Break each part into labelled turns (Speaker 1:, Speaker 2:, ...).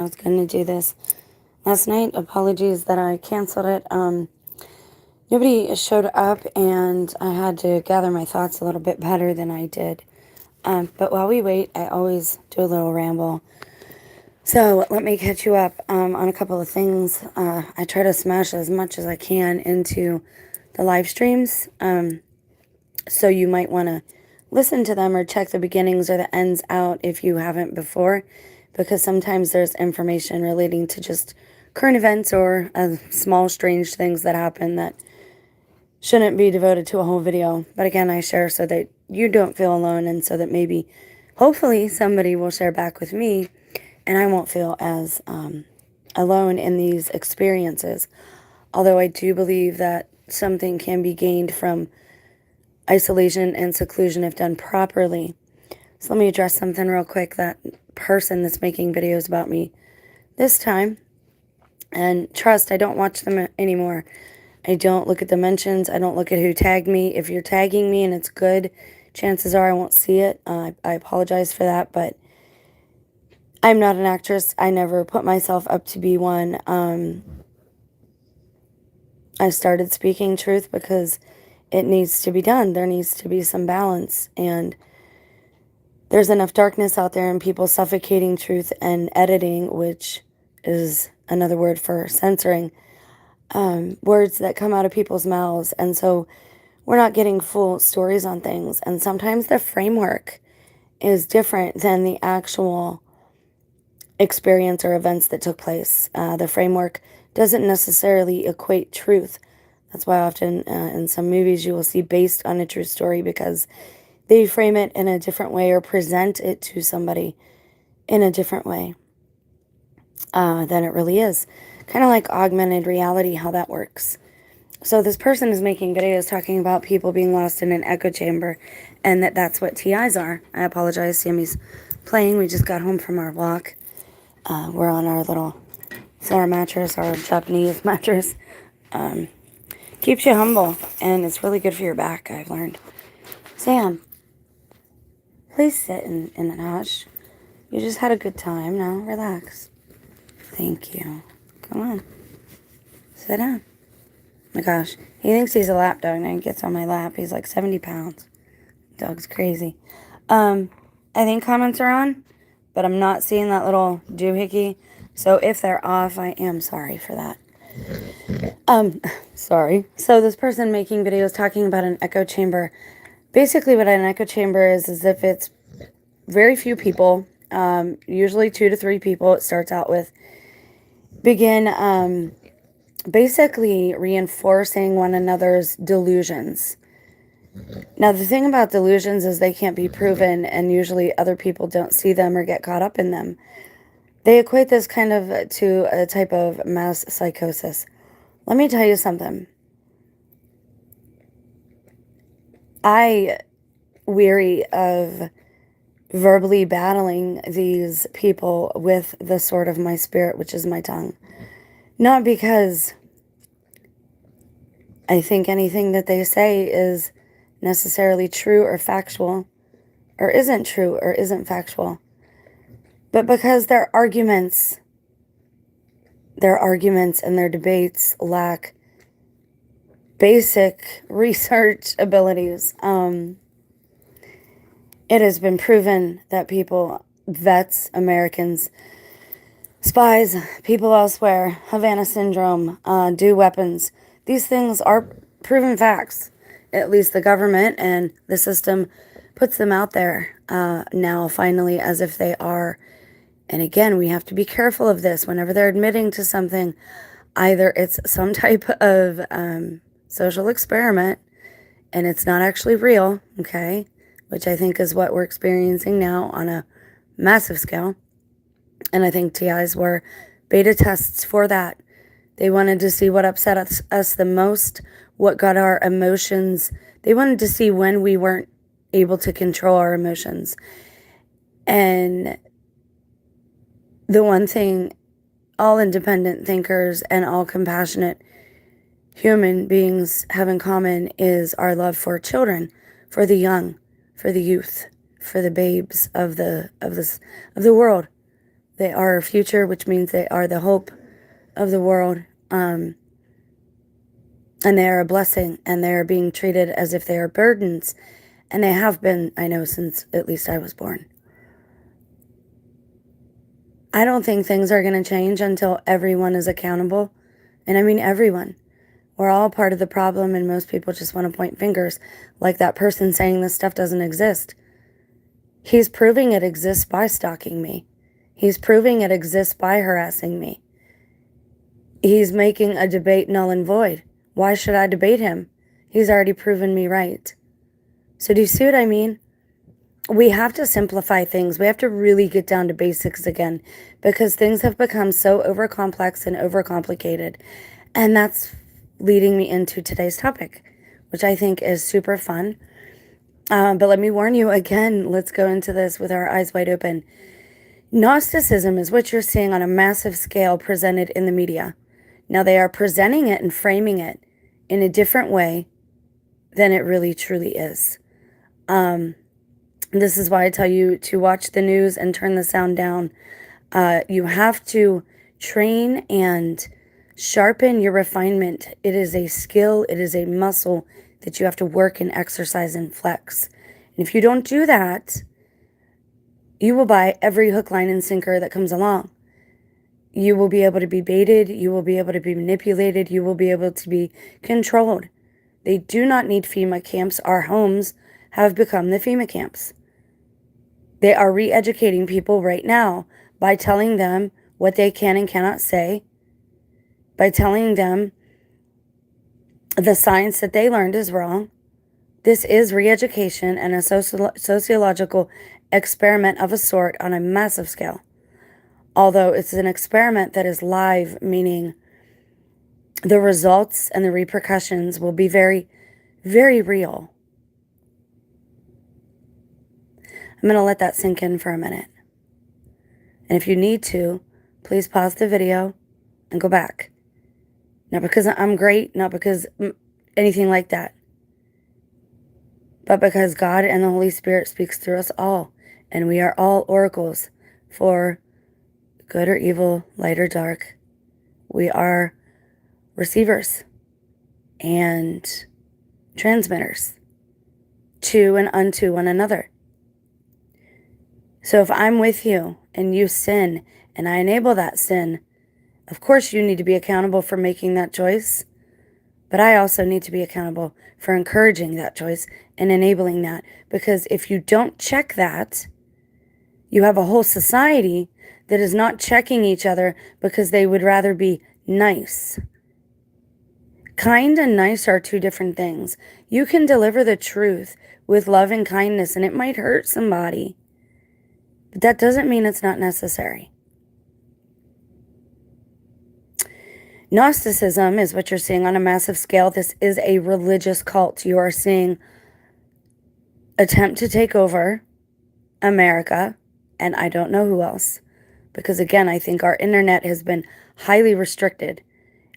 Speaker 1: I was going to do this last night. Apologies that I canceled it. Nobody showed up, and I had to gather my thoughts a little bit better than I did. But while we wait, I always do a little ramble. So let me catch you up on a couple of things. I try to smash as much as I can into the live streams. So you might want to listen to them or check the beginnings or the ends out if you haven't before, because sometimes there's information relating to just current events or small strange things that happen that shouldn't be devoted to a whole video. But again, I share so that you don't feel alone, and so that maybe, hopefully, somebody will share back with me and I won't feel as alone in these experiences. Although I do believe that something can be gained from isolation and seclusion if done properly. So let me address something real quick. That person that's making videos about me this time, and trust, I don't watch them anymore. I don't look at the mentions. I don't look at who tagged me. If you're tagging me and it's good, chances are I won't see it. I apologize for that, but I'm not an actress. I never put myself up to be one. I started speaking truth because it needs to be done. There needs to be some balance, and there's enough darkness out there and people suffocating truth and editing, which is another word for censoring, words that come out of people's mouths. And so we're not getting full stories on things. And sometimes the framework is different than the actual experience or events that took place. The framework doesn't necessarily equate truth. That's why often in some movies you will see based on a true story, because they frame it in a different way or present it to somebody in a different way than it really is. Kind of like augmented reality, how that works. So this person is making videos talking about people being lost in an echo chamber, and that's what TIs are. I apologize, Sammy's playing. We just got home from our walk. We're on our little floor mattress, our Japanese mattress. Keeps you humble, and it's really good for your back, I've learned. Sam, please sit in a hush. You just had a good time. Now relax. Thank you. Come on. Sit down. My gosh, he thinks he's a lap dog, and he gets on my lap. He's like 70 pounds. Dog's crazy. I think comments are on, but I'm not seeing that little doohickey. So if they're off, I am sorry for that. Sorry. So this person making videos talking about an echo chamber. Basically what an echo chamber is if it's very few people, usually 2 to 3 people it starts out with, begin basically reinforcing one another's delusions. Now, the thing about delusions is they can't be proven, and usually other people don't see them or get caught up in them. They equate this kind of to a type of mass psychosis. Let me tell you something. I weary of verbally battling these people with the sword of my spirit, which is my tongue. Not because I think anything that they say is necessarily true or factual, or isn't true or isn't factual, but because their arguments and their debates lack basic research abilities. It has been proven that people, vets, Americans, spies, people elsewhere, Havana Syndrome, do weapons. These things are proven facts. At least the government and the system puts them out there now, finally, as if they are. And again, we have to be careful of this. Whenever they're admitting to something, either it's some type of social experiment and it's not actually real, okay, which I think is what we're experiencing now on a massive scale. And I think TIs were beta tests for that. They wanted to see what upset us the most, what got our emotions. They wanted to see when we weren't able to control our emotions. And the one thing all independent thinkers and all compassionate human beings have in common is our love for children, for the young, for the youth, for the babes of the world, They are our future, which means they are the hope of the world. And they are a blessing, and they are being treated as if they are burdens. And they have been, I know, since at least I was born. I don't think things are going to change until everyone is accountable. And I mean everyone. We're all part of the problem, and most people just want to point fingers, like that person saying this stuff doesn't exist. He's proving it exists by stalking me. He's proving it exists by harassing me. He's making a debate null and void. Why should I debate him? He's already proven me right. So do you see what I mean? We have to simplify things. We have to really get down to basics again, because things have become so overcomplex and overcomplicated. And that's leading me into today's topic, which I think is super fun. But let me warn you again, let's go into this with our eyes wide open. Gnosticism is what you're seeing on a massive scale presented in the media. Now, they are presenting it and framing it in a different way than it really truly is. This is why I tell you to watch the news and turn the sound down. You have to train and sharpen your refinement. It is a skill. It is a muscle that you have to work and exercise and flex. And if you don't do that, you will buy every hook, line, and sinker that comes along. You will be able to be baited. You will be able to be manipulated. You will be able to be controlled. They do not need FEMA camps. Our homes have become the FEMA camps. They are re-educating people right now by telling them what they can and cannot say, by telling them the science that they learned is wrong. This is re-education and a sociological experiment of a sort on a massive scale. Although it's an experiment that is live, meaning the results and the repercussions will be very, very real. I'm going to let that sink in for a minute. And if you need to, please pause the video and go back. Not because I'm great, not because anything like that, but because God and the Holy Spirit speaks through us all, and we are all oracles for good or evil, light or dark. We are receivers and transmitters to and unto one another. So if I'm with you and you sin and I enable that sin, of course you need to be accountable for making that choice, but I also need to be accountable for encouraging that choice and enabling that, because if you don't check that, you have a whole society that is not checking each other because they would rather be nice. Kind and nice are two different things. You can deliver the truth with love and kindness, and it might hurt somebody, but that doesn't mean it's not necessary. Gnosticism is what you're seeing on a massive scale. This is a religious cult. You are seeing attempt to take over America, and I don't know who else. Because again, I think our internet has been highly restricted.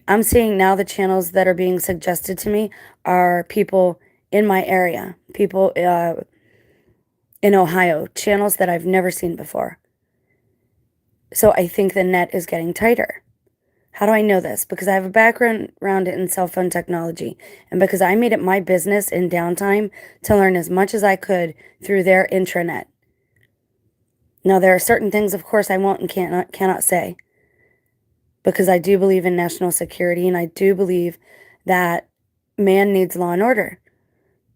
Speaker 1: I'm seeing now the channels that are being suggested to me are people in my area, people in Ohio, channels that I've never seen before. So I think the net is getting tighter. How do I know this? Because I have a background in cell phone technology, and because I made it my business in downtime to learn as much as I could through their intranet. Now, there are certain things, of course, I won't and cannot say, because I do believe in national security, and I do believe that man needs law and order.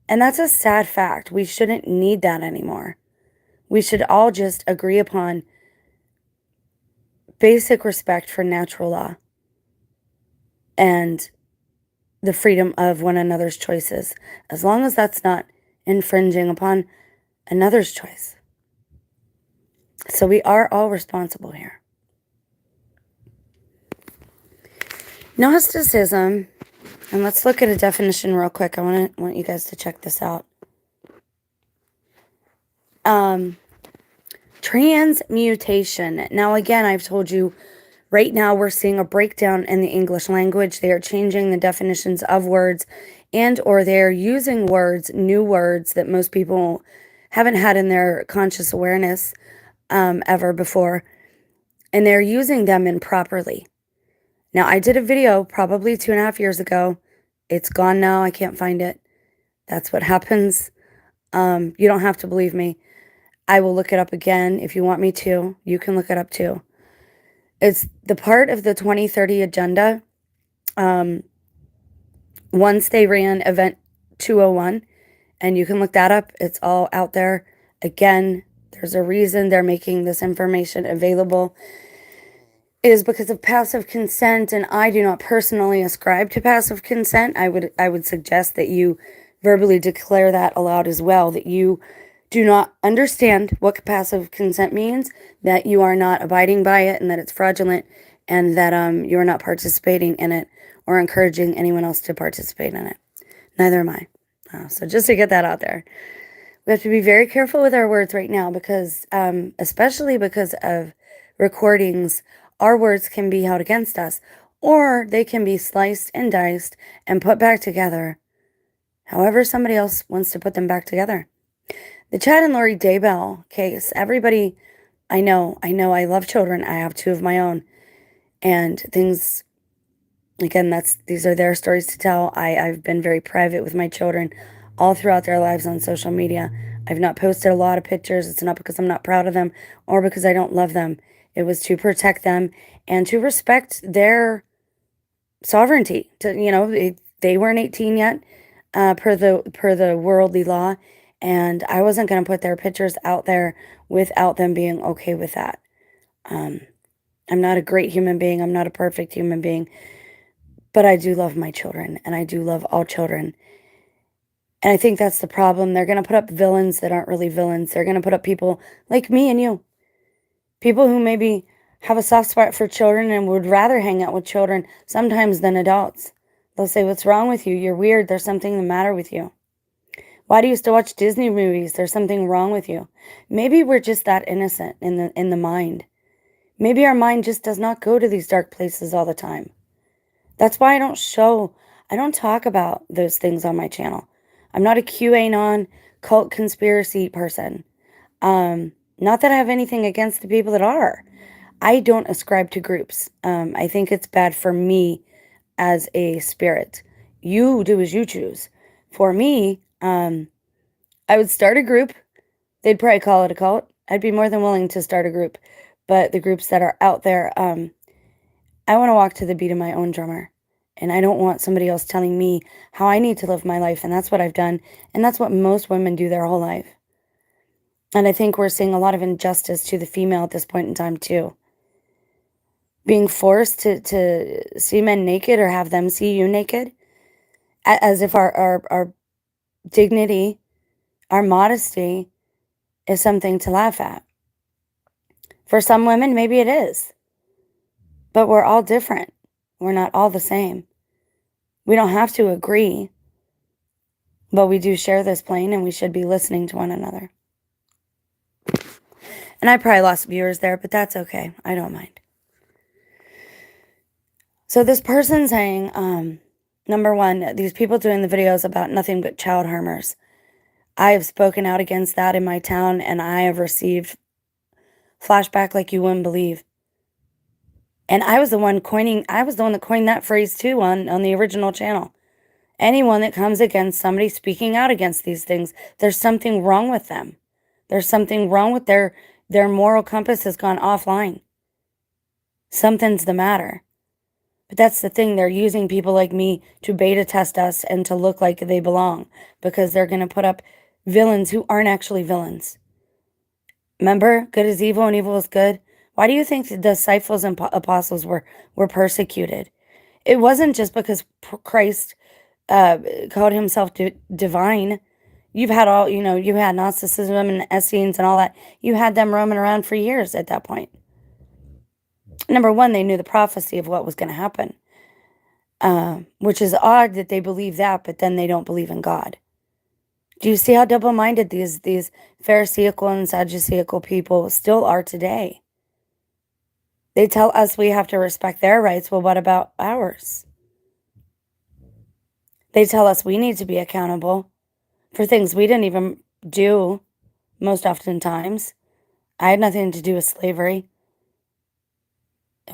Speaker 1: And that's a sad fact. We shouldn't need that anymore. We should all just agree upon basic respect for natural law and the freedom of one another's choices, as long as that's not infringing upon another's choice. So we are all responsible here. Gnosticism, and let's look at a definition real quick. I want you guys to check this out. Transmutation. Now, again, I've told you, right now we're seeing a breakdown in the English language. They are changing the definitions of words, and or they're using words, new words that most people haven't had in their conscious awareness ever before. and they're using them improperly. Now, I did a video probably 2.5 years ago. It's gone now. I can't find it. That's what happens. You don't have to believe me. I will look it up again if you want me to. You can look it up too. It's the part of the 2030 agenda. Once they ran Event 201, and you can look that up. It's all out there. Again, there's a reason they're making this information available. It is because of passive consent, and I do not personally ascribe to passive consent. I would suggest that you verbally declare that aloud as well, that you do not understand what passive consent means, that you are not abiding by it, and that it's fraudulent, and that you're not participating in it or encouraging anyone else to participate in it. Neither am I. So just to get that out there. We have to be very careful with our words right now because, especially because of recordings, our words can be held against us, or they can be sliced and diced and put back together however somebody else wants to put them back together. The Chad and Lori Daybell case, everybody, I know I love children. I have 2 of my own, and things, again, these are their stories to tell. I've been very private with my children all throughout their lives on social media. I've not posted a lot of pictures. It's not because I'm not proud of them or because I don't love them. It was to protect them and to respect their sovereignty. They weren't 18 yet, per the worldly law, and I wasn't going to put their pictures out there without them being okay with that. I'm not a great human being. I'm not a perfect human being. But I do love my children, and I do love all children. And I think that's the problem. They're going to put up villains that aren't really villains. They're going to put up people like me and you. People who maybe have a soft spot for children and would rather hang out with children sometimes than adults. They'll say, "What's wrong with you? You're weird. There's something the matter with you. Why do you still watch Disney movies? There's something wrong with you." Maybe we're just that innocent in the mind. Maybe our mind just does not go to these dark places all the time. That's why I don't talk about those things on my channel. I'm not a QAnon cult conspiracy person. Not that I have anything against the people that are. I don't ascribe to groups. I think it's bad for me as a spirit. You do as you choose. For me, I would start a group. They'd probably call it a cult. I'd be more than willing to start a group. But the groups that are out there, I want to walk to the beat of my own drummer. And I don't want somebody else telling me how I need to live my life. And that's what I've done. And that's what most women do their whole life. And I think we're seeing a lot of injustice to the female at this point in time, too. Being forced to see men naked or have them see you naked. As if our dignity, our modesty is something to laugh at. For some women, maybe it is. But we're all different. We're not all the same. We don't have to agree. But we do share this plane and we should be listening to one another. And I probably lost viewers there, but that's okay. I don't mind. So this person saying, number one, these people doing the videos about nothing but child harmers. I have spoken out against that in my town, and I have received flashback like you wouldn't believe. And I was the one that coined that phrase too on the original channel. Anyone that comes against somebody speaking out against these things, there's something wrong with them. There's something wrong with their moral compass has gone offline. Something's the matter. But that's the thing. They're using people like me to beta test us and to look like they belong because they're going to put up villains who aren't actually villains. Remember, good is evil and evil is good. Why do you think the disciples and apostles were persecuted? It wasn't just because Christ called himself divine. You had Gnosticism and Essenes and all that. You had them roaming around for years at that point. Number one, they knew the prophecy of what was going to happen, which is odd that they believe that, but then they don't believe in God. Do you see how double-minded these Pharisaical and Sadduceical people still are today? They tell us we have to respect their rights. Well, what about ours? They tell us we need to be accountable for things we didn't even do most oftentimes. I had nothing to do with slavery.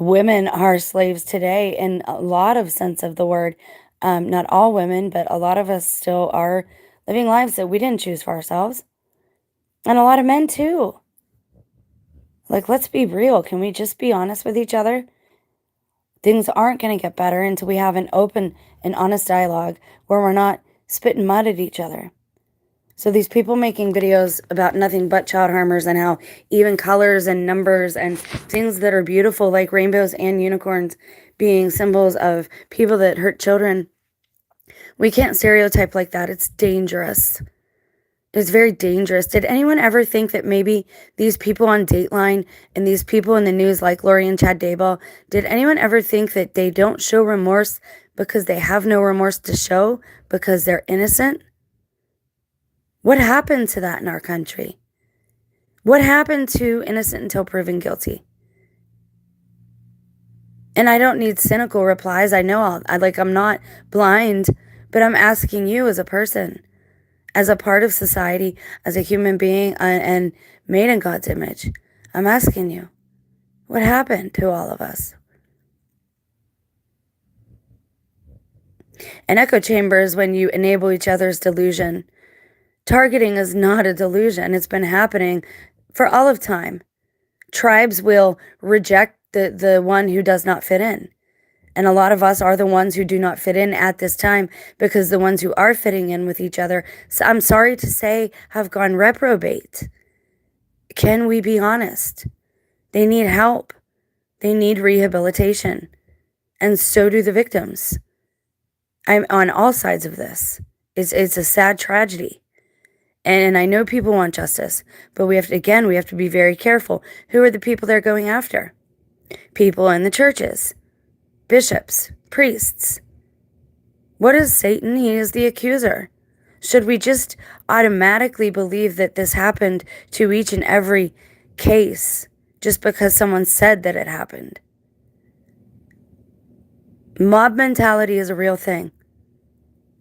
Speaker 1: Women are slaves today in a lot of sense of the word. Not all women, but a lot of us still are living lives that we didn't choose for ourselves. And a lot of men too. Like, let's be real. Can we just be honest with each other? Things aren't going to get better until we have an open and honest dialogue where we're not spitting mud at each other. So these people making videos about nothing but child harmers and how even colors and numbers and things that are beautiful like rainbows and unicorns being symbols of people that hurt children. We can't stereotype like that. It's dangerous. It's very dangerous. Did anyone ever think that maybe these people on Dateline and these people in the news like Lori and Chad Daybell, did anyone ever think that they don't show remorse because they have no remorse to show because they're innocent? What happened to that in our country? What happened to innocent until proven guilty? And I don't need cynical replies. I know I'm not blind, but I'm asking you as a person, as a part of society, as a human being and made in God's image. I'm asking you, what happened to all of us? An echo chamber is when you enable each other's delusion. Targeting is not a delusion. It's been happening for all of time. Tribes will reject the one who does not fit in. And a lot of us are the ones who do not fit in at this time because the ones who are fitting in with each other, I'm sorry to say, have gone reprobate. Can we be honest? They need help. They need rehabilitation. And so do the victims. I'm on all sides of this. It's a sad tragedy. And I know people want justice, but we have to be very careful. Who are the people they're going after? People in the churches, bishops, priests. What is Satan? He is the accuser. Should we just automatically believe that this happened to each and every case just because someone said that it happened? Mob mentality is a real thing.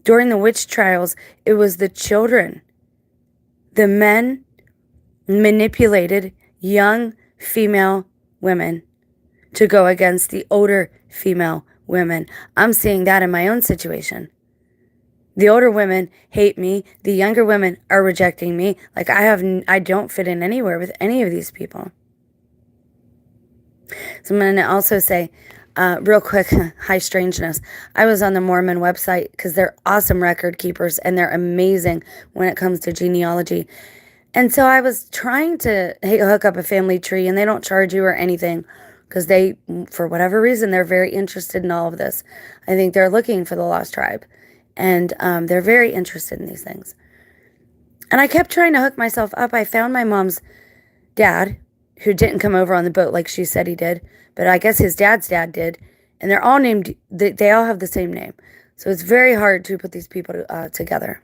Speaker 1: During the witch trials, it was the children. The men manipulated young female women to go against the older female women. I'm seeing that in my own situation. The older women hate me. The younger women are rejecting me. Like I don't fit in anywhere with any of these people. So I'm going to also say, real quick, high strangeness. I was on the Mormon website because they're awesome record keepers and they're amazing when it comes to genealogy. And so I was trying to hook up a family tree, and they don't charge you or anything because they, for whatever reason, they're very interested in all of this. I think they're looking for the lost tribe, and they're very interested in these things. And I kept trying to hook myself up. I found my mom's dad, who didn't come over on the boat like she said he did, but I guess his dad's dad did. And they're all named, they all have the same name. So it's very hard to put these people together.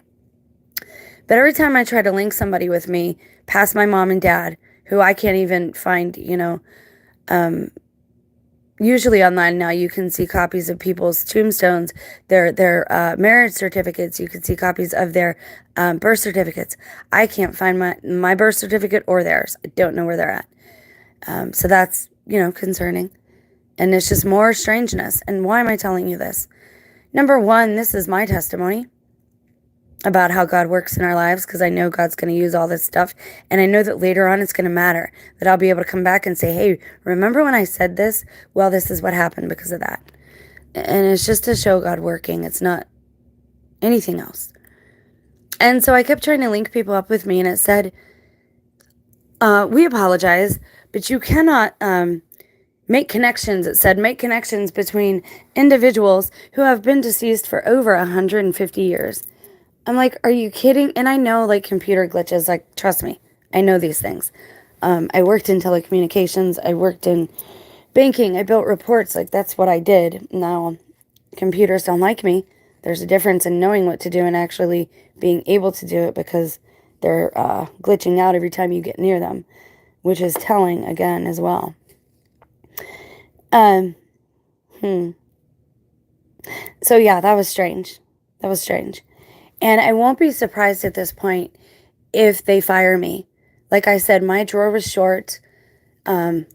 Speaker 1: But every time I try to link somebody with me, past my mom and dad, who I can't even find, usually online now you can see copies of people's tombstones, their marriage certificates. You can see copies of their birth certificates. I can't find my birth certificate or theirs. I don't know where they're at. So that's, concerning. And it's just more strangeness. And why am I telling you this? Number one, this is my testimony about how God works in our lives, because I know God's going to use all this stuff. And I know that later on it's going to matter, that I'll be able to come back and say, hey, remember when I said this? Well, this is what happened because of that. And it's just to show God working. It's not anything else. And so I kept trying to link people up with me, and it said, we apologize, but you cannot make connections. It said, make connections between individuals who have been deceased for over 150 years. I'm like, are you kidding? And I know, like, computer glitches, like, trust me, I know these things. I worked in telecommunications. I worked in banking. I built reports. Like, that's what I did. Now, computers don't like me. There's a difference in knowing what to do and actually being able to do it, because they're glitching out every time you get near them, which is telling again as well. So yeah, that was strange. That was strange. And I won't be surprised at this point if they fire me. Like I said, my drawer was short a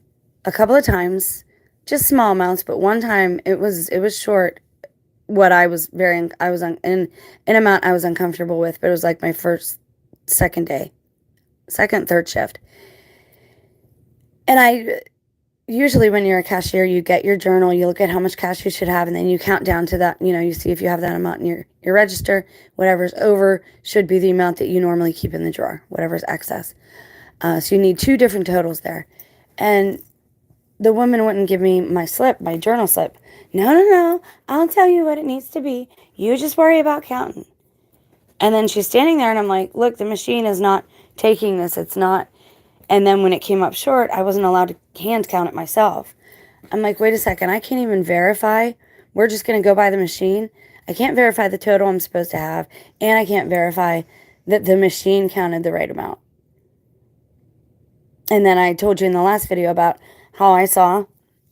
Speaker 1: couple of times. just small amounts, but one time it was short. What I was in an amount I was uncomfortable with, but it was like my first, second day, second, third shift. And I usually, when you're a cashier, you get your journal, you look at how much cash you should have, and then you count down to that. You see if you have that amount in your register. Whatever's over should be the amount that you normally keep in the drawer, whatever's excess. So you need two different totals there. And the woman wouldn't give me my journal slip. No, I'll tell you what it needs to be. You just worry about counting. And then she's standing there, and I'm like, look, the machine is not taking this. It's not. And then when it came up short, I wasn't allowed to hand count it myself. I'm like, wait a second, I can't even verify. We're just going to go by the machine. I can't verify the total I'm supposed to have, and I can't verify that the machine counted the right amount. And then I told you in the last video about how I saw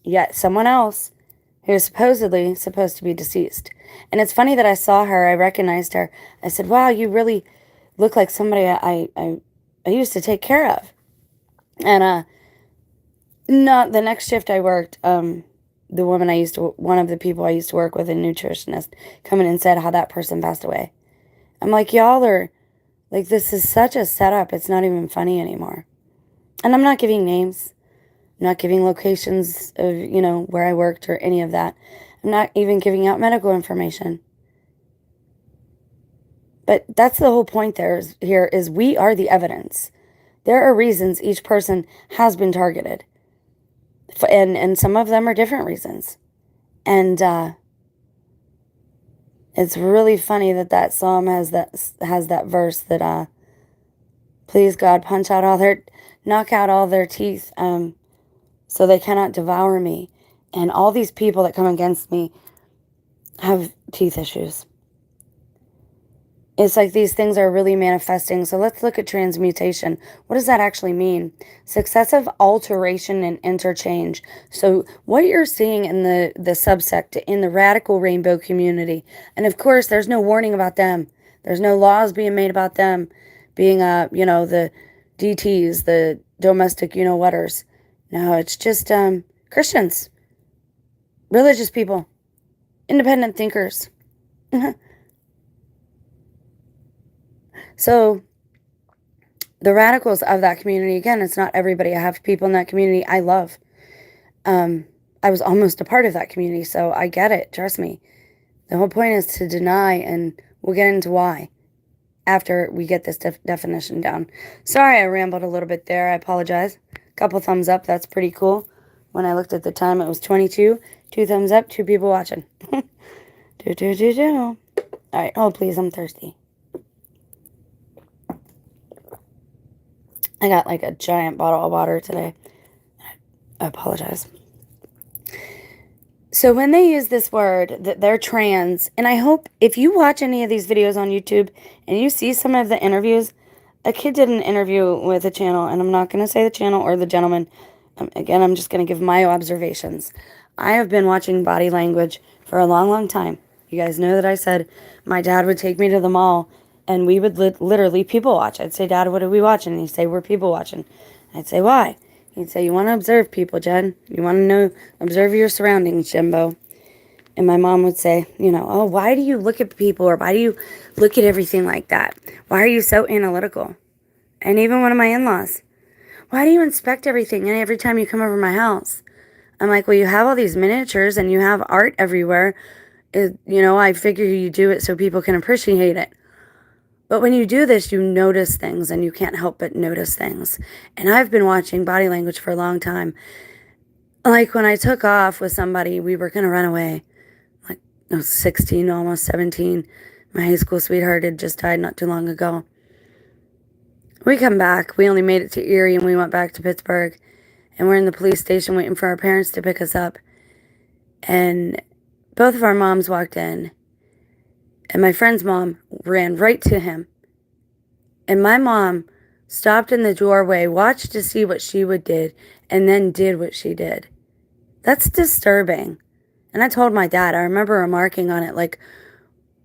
Speaker 1: yet someone else who is supposedly supposed to be deceased. And it's funny that I saw her, I recognized her. I said, wow, you really look like somebody I used to take care of. And not the next shift I worked, one of the people I used to work with, a nutritionist, come in and said how that person passed away. I'm like, y'all are, like, this is such a setup, it's not even funny anymore. And I'm not giving names. I'm not giving locations of, where I worked or any of that. I'm not even giving out medical information. But that's the whole point here is we are the evidence. There are reasons each person has been targeted. And some of them are different reasons. And it's really funny that psalm has that verse that please God, knock out all their teeth, so they cannot devour me. And all these people that come against me have teeth issues. It's like these things are really manifesting. So let's look at transmutation. What does that actually mean? Successive alteration and interchange. So what you're seeing in the subsect, in the radical rainbow community, and of course there's no warning about them. There's no laws being made about them being, the DTs, the domestic you-know-whaters. No, it's just Christians, religious people, independent thinkers. So the radicals of that community, again, it's not everybody. I have people in that community I love. I was almost a part of that community, so I get it. Trust me. The whole point is to deny, and we'll get into why after we get this definition down. Sorry, I rambled a little bit there. I apologize. Couple thumbs up. That's pretty cool. When I looked at the time, it was 22. 2 thumbs up. 2 people watching. All right. Oh, please. I'm thirsty. I got like a giant bottle of water today. I apologize. So when they use this word, that they're trans, and I hope if you watch any of these videos on YouTube and you see some of the interviews, a kid did an interview with a channel, and I'm not going to say the channel or the gentleman. Again, I'm just going to give my observations. I have been watching body language for a long, long time. You guys know that I said my dad would take me to the mall, and we would literally people watch. I'd say, Dad, what are we watching? And he'd say, we're people watching. I'd say, why? He'd say, you want to observe people, Jen. You want to observe your surroundings, Jimbo. And my mom would say, oh, why do you look at people, or why do you look at everything like that? Why are you so analytical? And even one of my in-laws, why do you inspect everything and every time you come over my house? I'm like, well, you have all these miniatures and you have art everywhere. I figure you do it so people can appreciate it. But when you do this, you notice things, and you can't help but notice things. And I've been watching body language for a long time. Like when I took off with somebody, we were going to run away. Like I was 16, almost 17. My high school sweetheart had just died not too long ago. We come back. We only made it to Erie, and we went back to Pittsburgh. And we're in the police station waiting for our parents to pick us up. And both of our moms walked in. And my friend's mom ran right to him. And my mom stopped in the doorway, watched to see what she did, and then did what she did. That's disturbing. And I told my dad, I remember remarking on it, like,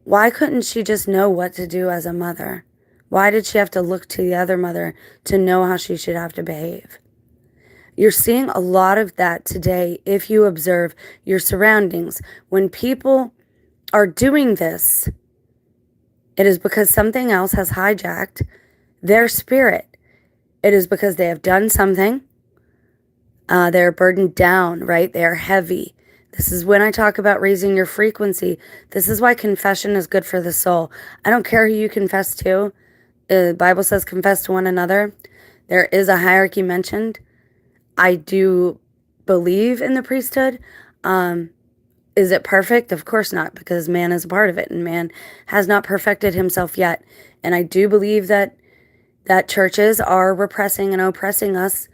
Speaker 1: why couldn't she just know what to do as a mother? Why did she have to look to the other mother to know how she should have to behave? You're seeing a lot of that today if you observe your surroundings. When people are doing this, it is because something else has hijacked their spirit. It is because they have done something. They're burdened down, right? They are heavy. This is when I talk about raising your frequency. This is why confession is good for the soul. I don't care who you confess to. The Bible says confess to one another. There is a hierarchy mentioned. I do believe in the priesthood. Is it perfect? Of course not, because man is a part of it, and man has not perfected himself yet. And I do believe that churches are repressing and oppressing us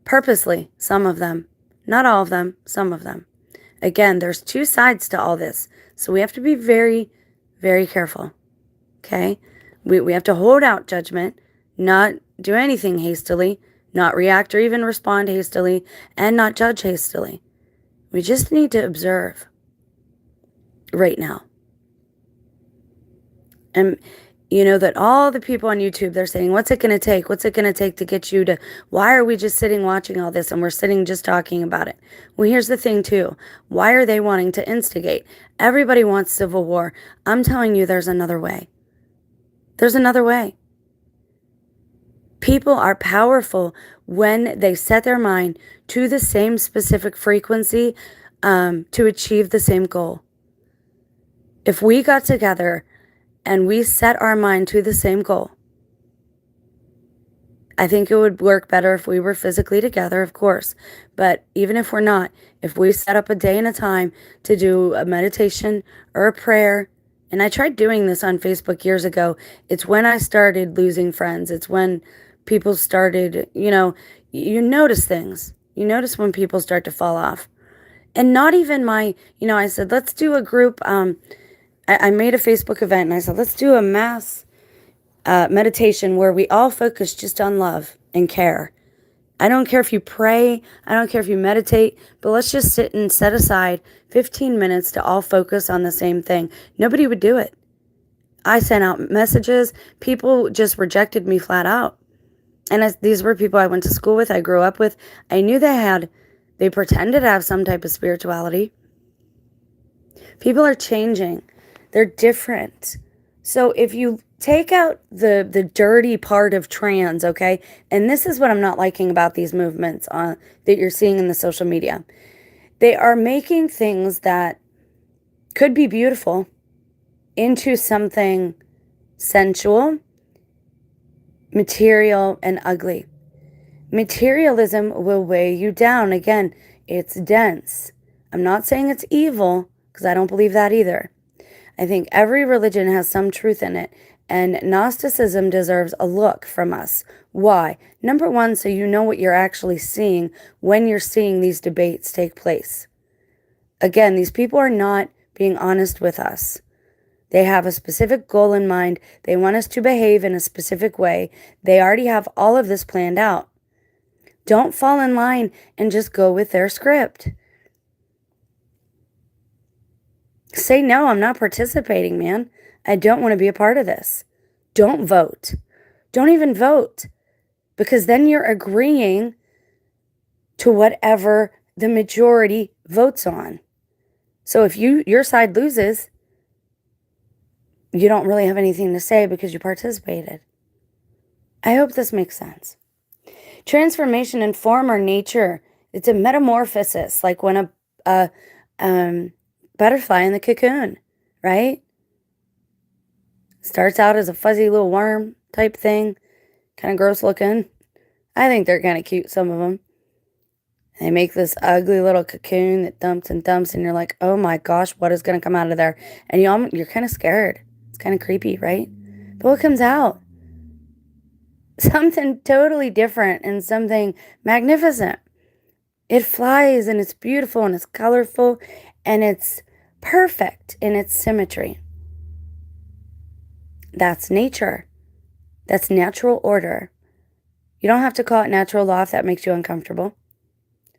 Speaker 1: purposely. Some of them. Not all of them. Some of them. Again, there's two sides to all this. So we have to be very, very careful. Okay? We have to hold out judgment, not do anything hastily, not react or even respond hastily, and not judge hastily. We just need to observe right now. And you know that all the people on YouTube, they're saying, what's it going to take? What's it going to take to get you to, why are we just sitting watching all this and we're sitting just talking about it? Well, here's the thing too. Why are they wanting to instigate? Everybody wants civil war. I'm telling you, there's another way. There's another way. People are powerful when they set their mind to the same specific frequency to achieve the same goal. If we got together and we set our mind to the same goal, I think it would work better if we were physically together, of course. But even if we're not, if we set up a day and a time to do a meditation or a prayer, and I tried doing this on Facebook years ago. It's when I started losing friends. It's when people started, you notice things. You notice when people start to fall off. And not even I said, let's do a group. I made a Facebook event and I said, let's do a mass meditation where we all focus just on love and care. I don't care if you pray. I don't care if you meditate, but let's just sit and set aside 15 minutes to all focus on the same thing. Nobody would do it. I sent out messages. People just rejected me flat out. And these were people I went to school with, I grew up with. I knew they pretended to have some type of spirituality. People are changing. They're different. So if you take out the dirty part of trans, okay? And this is what I'm not liking about these movements that you're seeing in the social media. They are making things that could be beautiful into something sensual, material, and ugly. Materialism will weigh you down. Again, it's dense. I'm not saying it's evil, because I don't believe that either. I think every religion has some truth in it, and Gnosticism deserves a look from us. Why? Number one, so you know what you're actually seeing when you're seeing these debates take place. Again, these people are not being honest with us. They have a specific goal in mind. They want us to behave in a specific way. They already have all of this planned out. Don't fall in line and just go with their script. Say, no, I'm not participating, man. I don't want to be a part of this. Don't vote. Don't even vote. Because then you're agreeing to whatever the majority votes on. So if your side loses, you don't really have anything to say because you participated. I hope this makes sense. Transformation in form or nature. It's a metamorphosis, like when a butterfly in the cocoon, right? Starts out as a fuzzy little worm type thing, kind of gross looking. I think they're kind of cute, some of them. They make this ugly little cocoon that dumps and dumps, and you're like, oh my gosh, what is going to come out of there? And you're kind of scared. It's kind of creepy, right? But what comes out? Something totally different and something magnificent. It flies and it's beautiful and it's colorful and it's perfect in its symmetry. That's nature. That's natural order. You don't have to call it natural law if that makes you uncomfortable.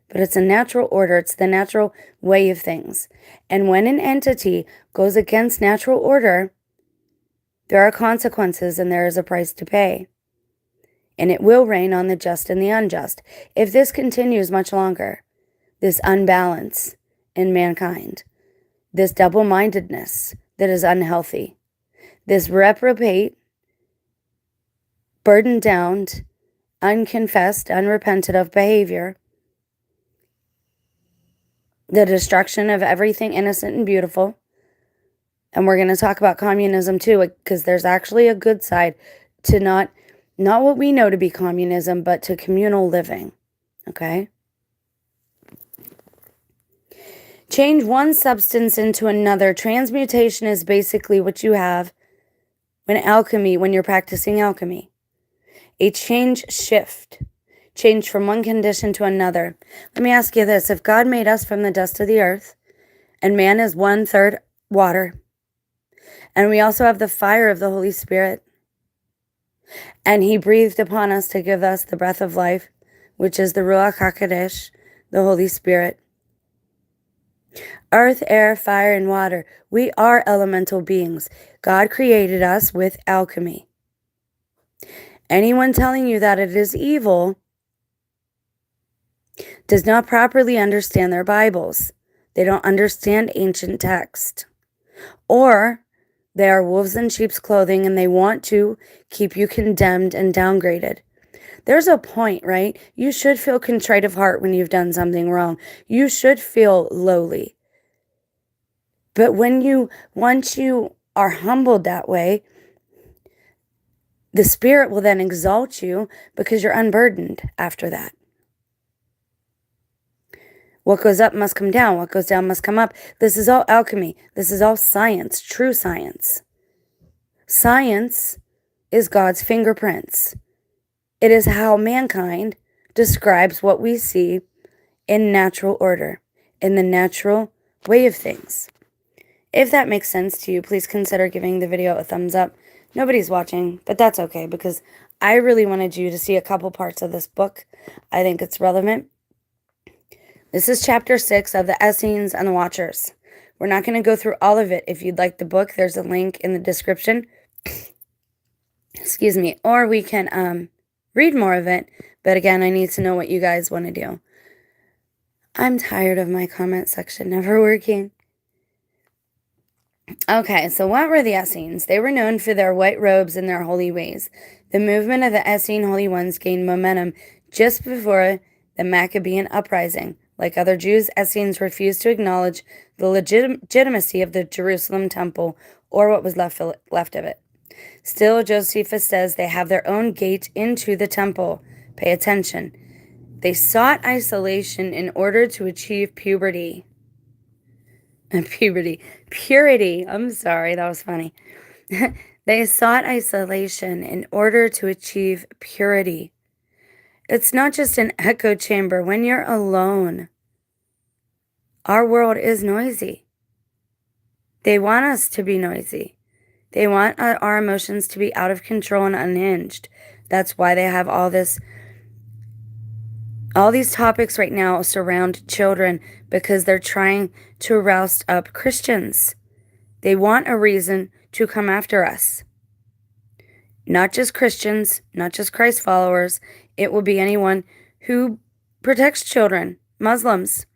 Speaker 1: But it's a natural order. It's the natural way of things. And when an entity goes against natural order, there are consequences and there is a price to pay. and it will rain on the just and the unjust. If this continues much longer, this unbalance in mankind, this double-mindedness that is unhealthy, this reprobate, burdened down, unconfessed, unrepented of behavior, the destruction of everything innocent and beautiful. And we're going to talk about communism too, because there's actually a good side to not what we know to be communism, but to communal living. Okay? Change one substance into another. Transmutation is basically what you have when you're practicing alchemy. A shift. Change from one condition to another. Let me ask you this. If God made us from the dust of the earth, and man is 1/3 water, and we also have the fire of the Holy Spirit, and he breathed upon us to give us the breath of life, which is the Ruach HaKodesh, the Holy Spirit. Earth, air, fire, and water. We are elemental beings. God created us with alchemy. Anyone telling you that it is evil does not properly understand their Bibles. They don't understand ancient text. Or they are wolves in sheep's clothing and they want to keep you condemned and downgraded. There's a point, right? You should feel contrite of heart when you've done something wrong. You should feel lowly. But once you are humbled that way, the Spirit will then exalt you because you're unburdened after that. What goes up must come down. What goes down must come up. This is all alchemy. This is all science, true science. Science is God's fingerprints. It is how mankind describes what we see in natural order, in the natural way of things. If that makes sense to you, please consider giving the video a thumbs up. Nobody's watching, but that's okay because I really wanted you to see a couple parts of this book. I think it's relevant. This is chapter 6 of the Essenes and the Watchers. We're not going to go through all of it. If you'd like the book, there's a link in the description. Excuse me. Or we can read more of it. But again, I need to know what you guys want to do. I'm tired of my comment section never working. Okay, so what were the Essenes? They were known for their white robes and their holy ways. The movement of the Essene Holy Ones gained momentum just before the Maccabean uprising. Like other Jews, Essenes refused to acknowledge the legitimacy of the Jerusalem temple or what was left of it. Still, Josephus says they have their own gate into the temple. Pay attention. They sought isolation in order to achieve purity. Purity. I'm sorry, that was funny. They sought isolation in order to achieve purity. It's not just an echo chamber. When you're alone, our world is noisy. They want us to be noisy. They want our emotions to be out of control and unhinged. That's why they have all these topics right now surround children, because they're trying to roust up Christians. They want a reason to come after us. Not just Christians, not just Christ followers. It will be anyone who protects children, Muslims.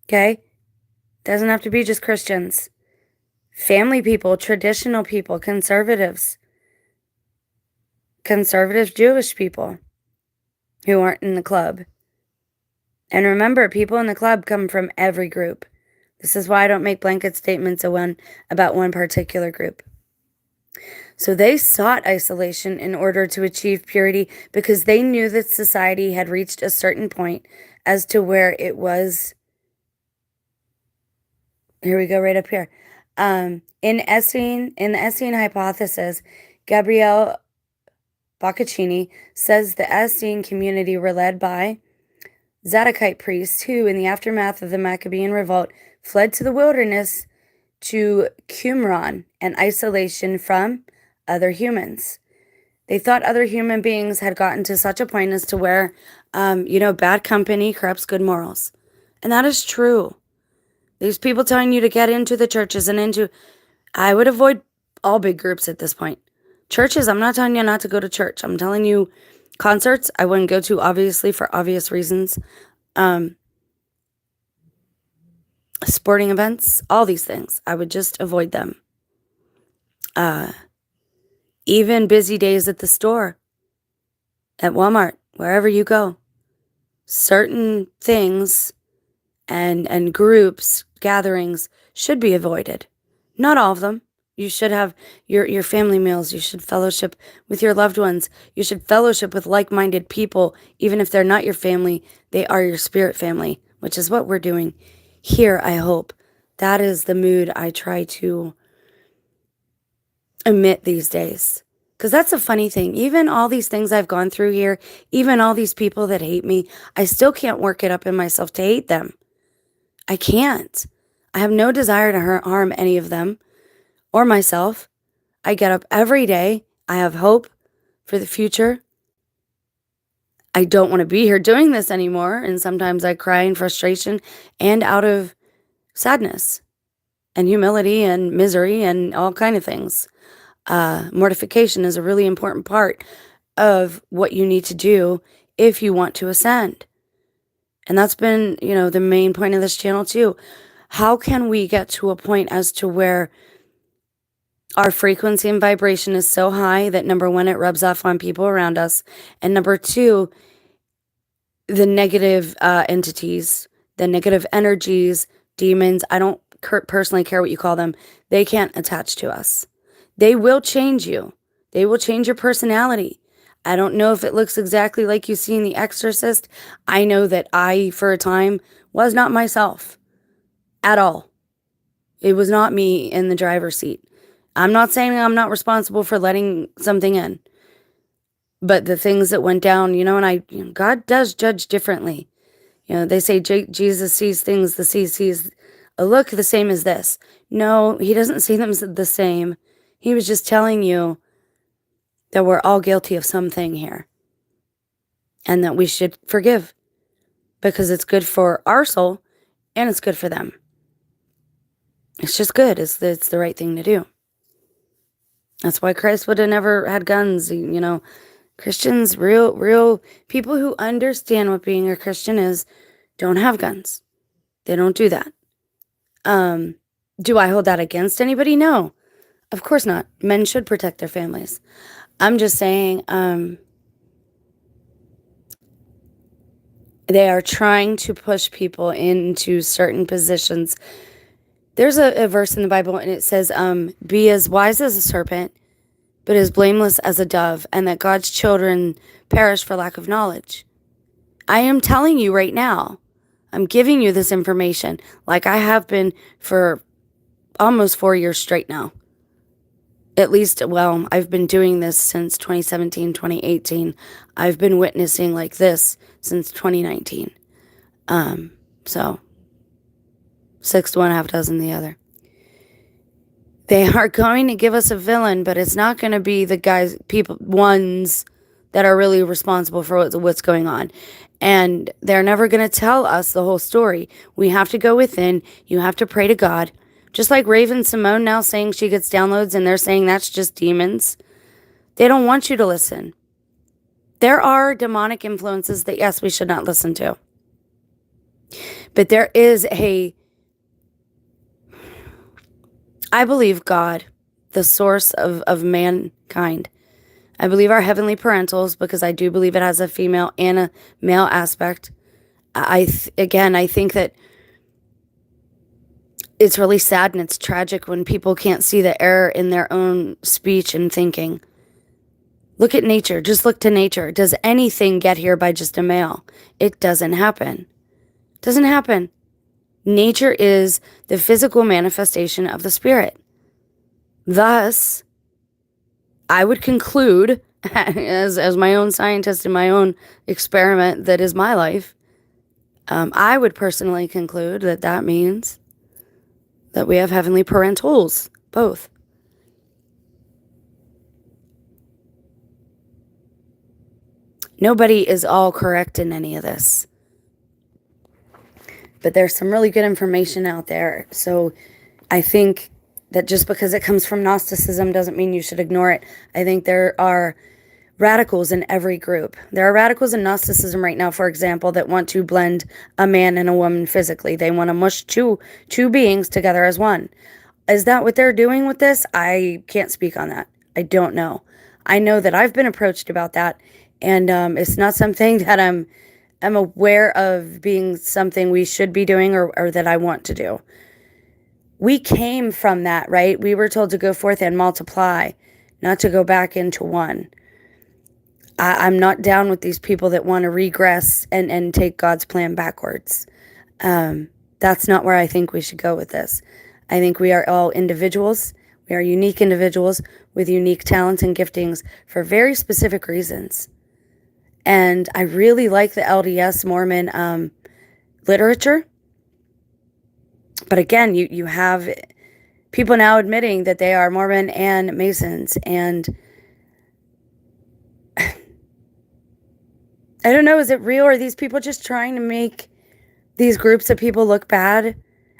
Speaker 1: Okay? Doesn't have to be just Christians. Family people, traditional people, conservative Jewish people who aren't in the club. And remember, people in the club come from every group. This is why I don't make blanket statements about one particular group. So they sought isolation in order to achieve purity because they knew that society had reached a certain point as to where it was. Here we go, right up here. In the Essene hypothesis, Gabriele Boccaccini says the Essene community were led by Zadokite priests who, in the aftermath of the Maccabean revolt, fled to the wilderness to Qumran and isolation from other humans. They thought other human beings had gotten to such a point as to where, bad company corrupts good morals. And that is true. These people telling you to get into the churches and I would avoid all big groups at this point. Churches, I'm not telling you not to go to church. I'm telling you Concerts, I wouldn't go to, obviously, for obvious reasons. Sporting events, all these things, I would just avoid them. Even busy days at the store, at Walmart, wherever you go. Certain things and groups, gatherings should be avoided. Not all of them. You should have your family meals. You should fellowship with your loved ones. You should fellowship with like-minded people. Even if they're not your family, they are your spirit family, which is what we're doing here, I hope. That is the mood I try to emit these days. Because that's a funny thing. Even all these things I've gone through here, even all these people that hate me, I still can't work it up in myself to hate them. I can't. I have no desire to harm any of them or myself. I get up every day. I have hope for the future. I don't want to be here doing this anymore. And sometimes I cry in frustration and out of sadness and humility and misery and all kind of things. Mortification is a really important part of what you need to do if you want to ascend. And that's been, the main point of this channel too. How can we get to a point as to where our frequency and vibration is so high that, number one, it rubs off on people around us, and number two, the negative entities, the negative energies, demons, I don't personally care what you call them, they can't attach to us. They will change you. They will change your personality. I don't know if it looks exactly like you see in The Exorcist. I know that I, for a time, was not myself at all. It was not me in the driver's seat. I'm not saying I'm not responsible for letting something in. But the things that went down, and God does judge differently. They say Jesus sees things, the sea sees a look the same as this. No, he doesn't see them the same. He was just telling you that we're all guilty of something here. And that we should forgive. Because it's good for our soul and it's good for them. It's just good. It's the right thing to do. That's why Christ would have never had guns. Christians, real people who understand what being a Christian is, don't have guns. They don't do that. Do I hold that against anybody? No. Of course not. Men should protect their families. I'm just saying, they are trying to push people into certain positions. There's a verse in the Bible, and it says, be as wise as a serpent, but as blameless as a dove, and that God's children perish for lack of knowledge. I am telling you right now, I'm giving you this information like I have been for almost 4 years straight now. At least, I've been doing this since 2017, 2018. I've been witnessing like this since 2019. So 6 to 1, half dozen the other. They are going to give us a villain, but it's not going to be the ones that are really responsible for what's going on. And they're never going to tell us the whole story. We have to go within. You have to pray to God. Just like Raven Simone now saying she gets downloads and they're saying that's just demons. They don't want you to listen. There are demonic influences that, yes, we should not listen to. But there is I believe God, the source of mankind. I believe our heavenly parentals, because I do believe it has a female and a male aspect. I think that it's really sad and it's tragic when people can't see the error in their own speech and thinking. Look at nature. Just look to nature. Does anything get here by just a male? It doesn't happen. Doesn't happen. Nature is the physical manifestation of the spirit. Thus, I would conclude, as my own scientist in my own experiment that is my life, I would personally conclude that means that we have heavenly parentals, both. Nobody is all correct in any of this. But there's some really good information out there. So I think that just because it comes from Gnosticism doesn't mean you should ignore it. I think there are radicals in every group. There are radicals in Gnosticism right now, for example, that want to blend a man and a woman physically. They want to mush two beings together as one. Is that what they're doing with this? I can't speak on that. I don't know. I know that I've been approached about that, and it's not something that I'm aware of being something we should be doing or that I want to do. We came from that, right? We were told to go forth and multiply, not to go back into one. I'm not down with these people that want to regress and take God's plan backwards. That's not where I think we should go with this. I think we are all individuals. We are unique individuals with unique talents and giftings for very specific reasons. And I really like the LDS Mormon literature. But again, you have people now admitting that they are Mormon and Masons. And I don't know, is it real, or are these people just trying to make these groups of people look bad?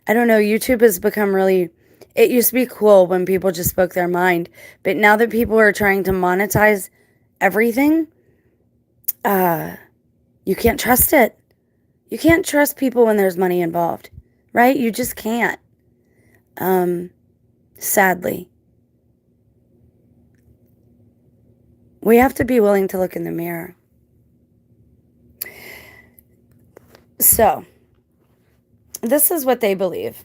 Speaker 1: I don't know. YouTube has become really... It used to be cool when people just spoke their mind. But now that people are trying to monetize everything, you can't trust it. You can't trust people when there's money involved, right? You just can't. Sadly. We have to be willing to look in the mirror. So, this is what they believe.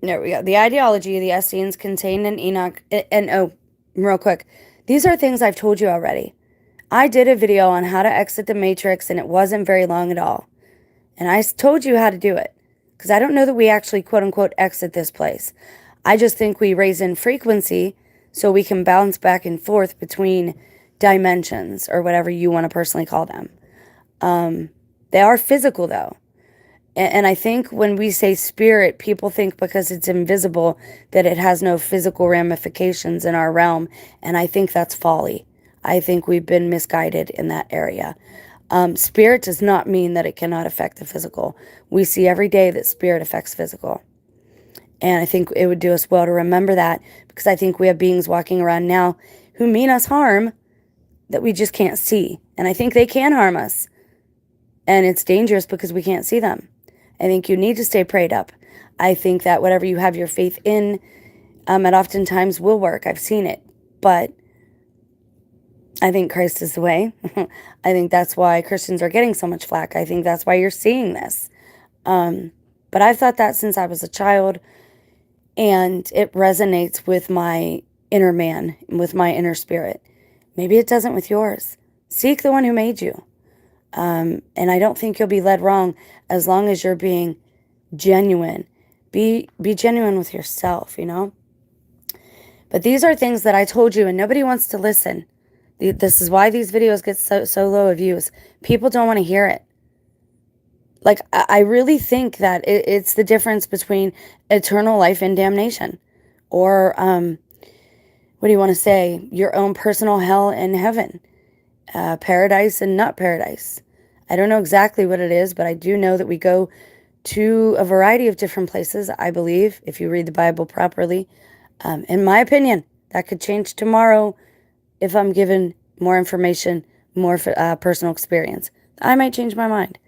Speaker 1: There we go. The ideology of the Essenes contained in Enoch. And real quick, these are things I've told you already. I did a video on how to exit the matrix, and it wasn't very long at all. And I told you how to do it. Because I don't know that we actually, quote unquote, exit this place. I just think we raise in frequency so we can bounce back and forth between dimensions, or whatever you want to personally call them. They are physical, though. And I think when we say spirit, people think because it's invisible that it has no physical ramifications in our realm. And I think that's folly. I think we've been misguided in that area. Spirit does not mean that it cannot affect the physical. We see every day that spirit affects physical. And I think it would do us well to remember that, because I think we have beings walking around now who mean us harm that we just can't see. And I think they can harm us. And it's dangerous because we can't see them. I think you need to stay prayed up. I think that whatever you have your faith in, it oftentimes will work. I've seen it. But I think Christ is the way. I think that's why Christians are getting so much flack. I think that's why you're seeing this. But I've thought that since I was a child. And it resonates with my inner man, with my inner spirit. Maybe it doesn't with yours. Seek the one who made you. And I don't think you'll be led wrong as long as you're being genuine. Be genuine with yourself, you know? But these are things that I told you and nobody wants to listen. This is why these videos get so low of views. People don't want to hear it. Like, I really think that it's the difference between eternal life and damnation. Or, what do you want to say? Your own personal hell and heaven. Paradise and not paradise. I don't know exactly what it is, but I do know that we go to a variety of different places, I believe, if you read the Bible properly. In my opinion, that could change tomorrow if I'm given more information, more personal experience. I might change my mind.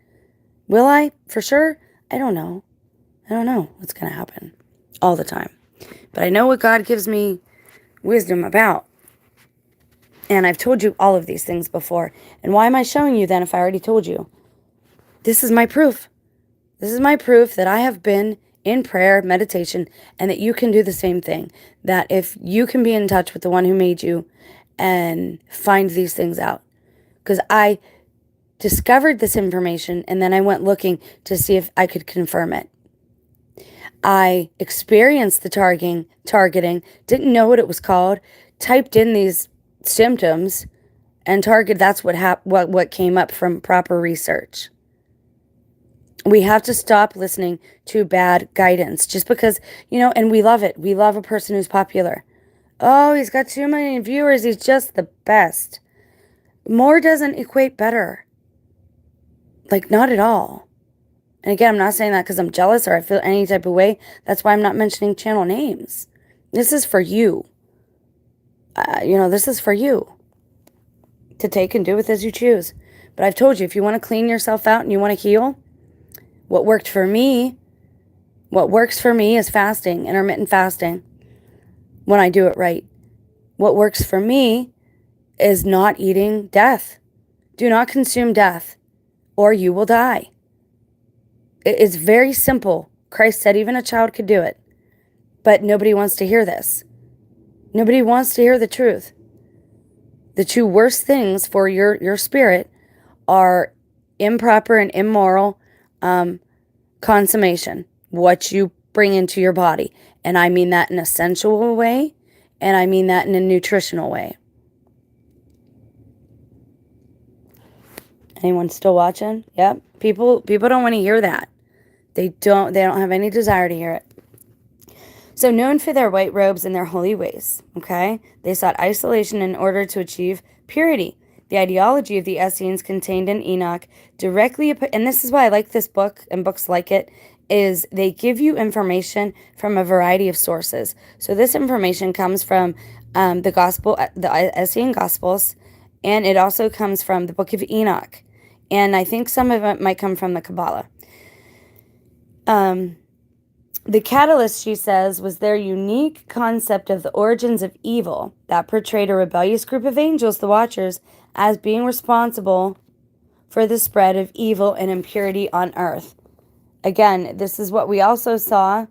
Speaker 1: Will I? For sure? I don't know. I don't know what's going to happen all the time. But I know what God gives me wisdom about. And I've told you all of these things before. And why am I showing you then if I already told you? This is my proof. This is my proof that I have been in prayer, meditation, and that you can do the same thing. That if you can be in touch with the one who made you and find these things out. Because I discovered this information and then I went looking to see if I could confirm it. I experienced the targeting, didn't know what it was called, typed in these symptoms, and that's what came up from proper research. We have to stop listening to bad guidance just because, and we love it. We love a person who's popular. Oh, he's got too many viewers. He's just the best. More doesn't equate better. Like, not at all. And again, I'm not saying that because I'm jealous or I feel any type of way. That's why I'm not mentioning channel names. This is for you. This is for you to take and do with as you choose. But I've told you, if you want to clean yourself out and you want to heal, what works for me is fasting, intermittent fasting, when I do it right. What works for me is not eating death. Do not consume death, or you will die. It's very simple. Christ said even a child could do it. But nobody wants to hear this. Nobody wants to hear the truth. The two worst things for your spirit are improper and immoral consummation, what you bring into your body. And I mean that in a sensual way, and I mean that in a nutritional way. Anyone still watching? Yep. People don't want to hear that. They don't have any desire to hear it. So known for their white robes and their holy ways, okay? They sought isolation in order to achieve purity. The ideology of the Essenes contained in Enoch directly, and this is why I like this book and books like it, is they give you information from a variety of sources. So this information comes from the Essene Gospels, and it also comes from the Book of Enoch. And I think some of it might come from the Kabbalah. The catalyst, she says, was their unique concept of the origins of evil that portrayed a rebellious group of angels, the Watchers, as being responsible for the spread of evil and impurity on earth. Again, this is what we also saw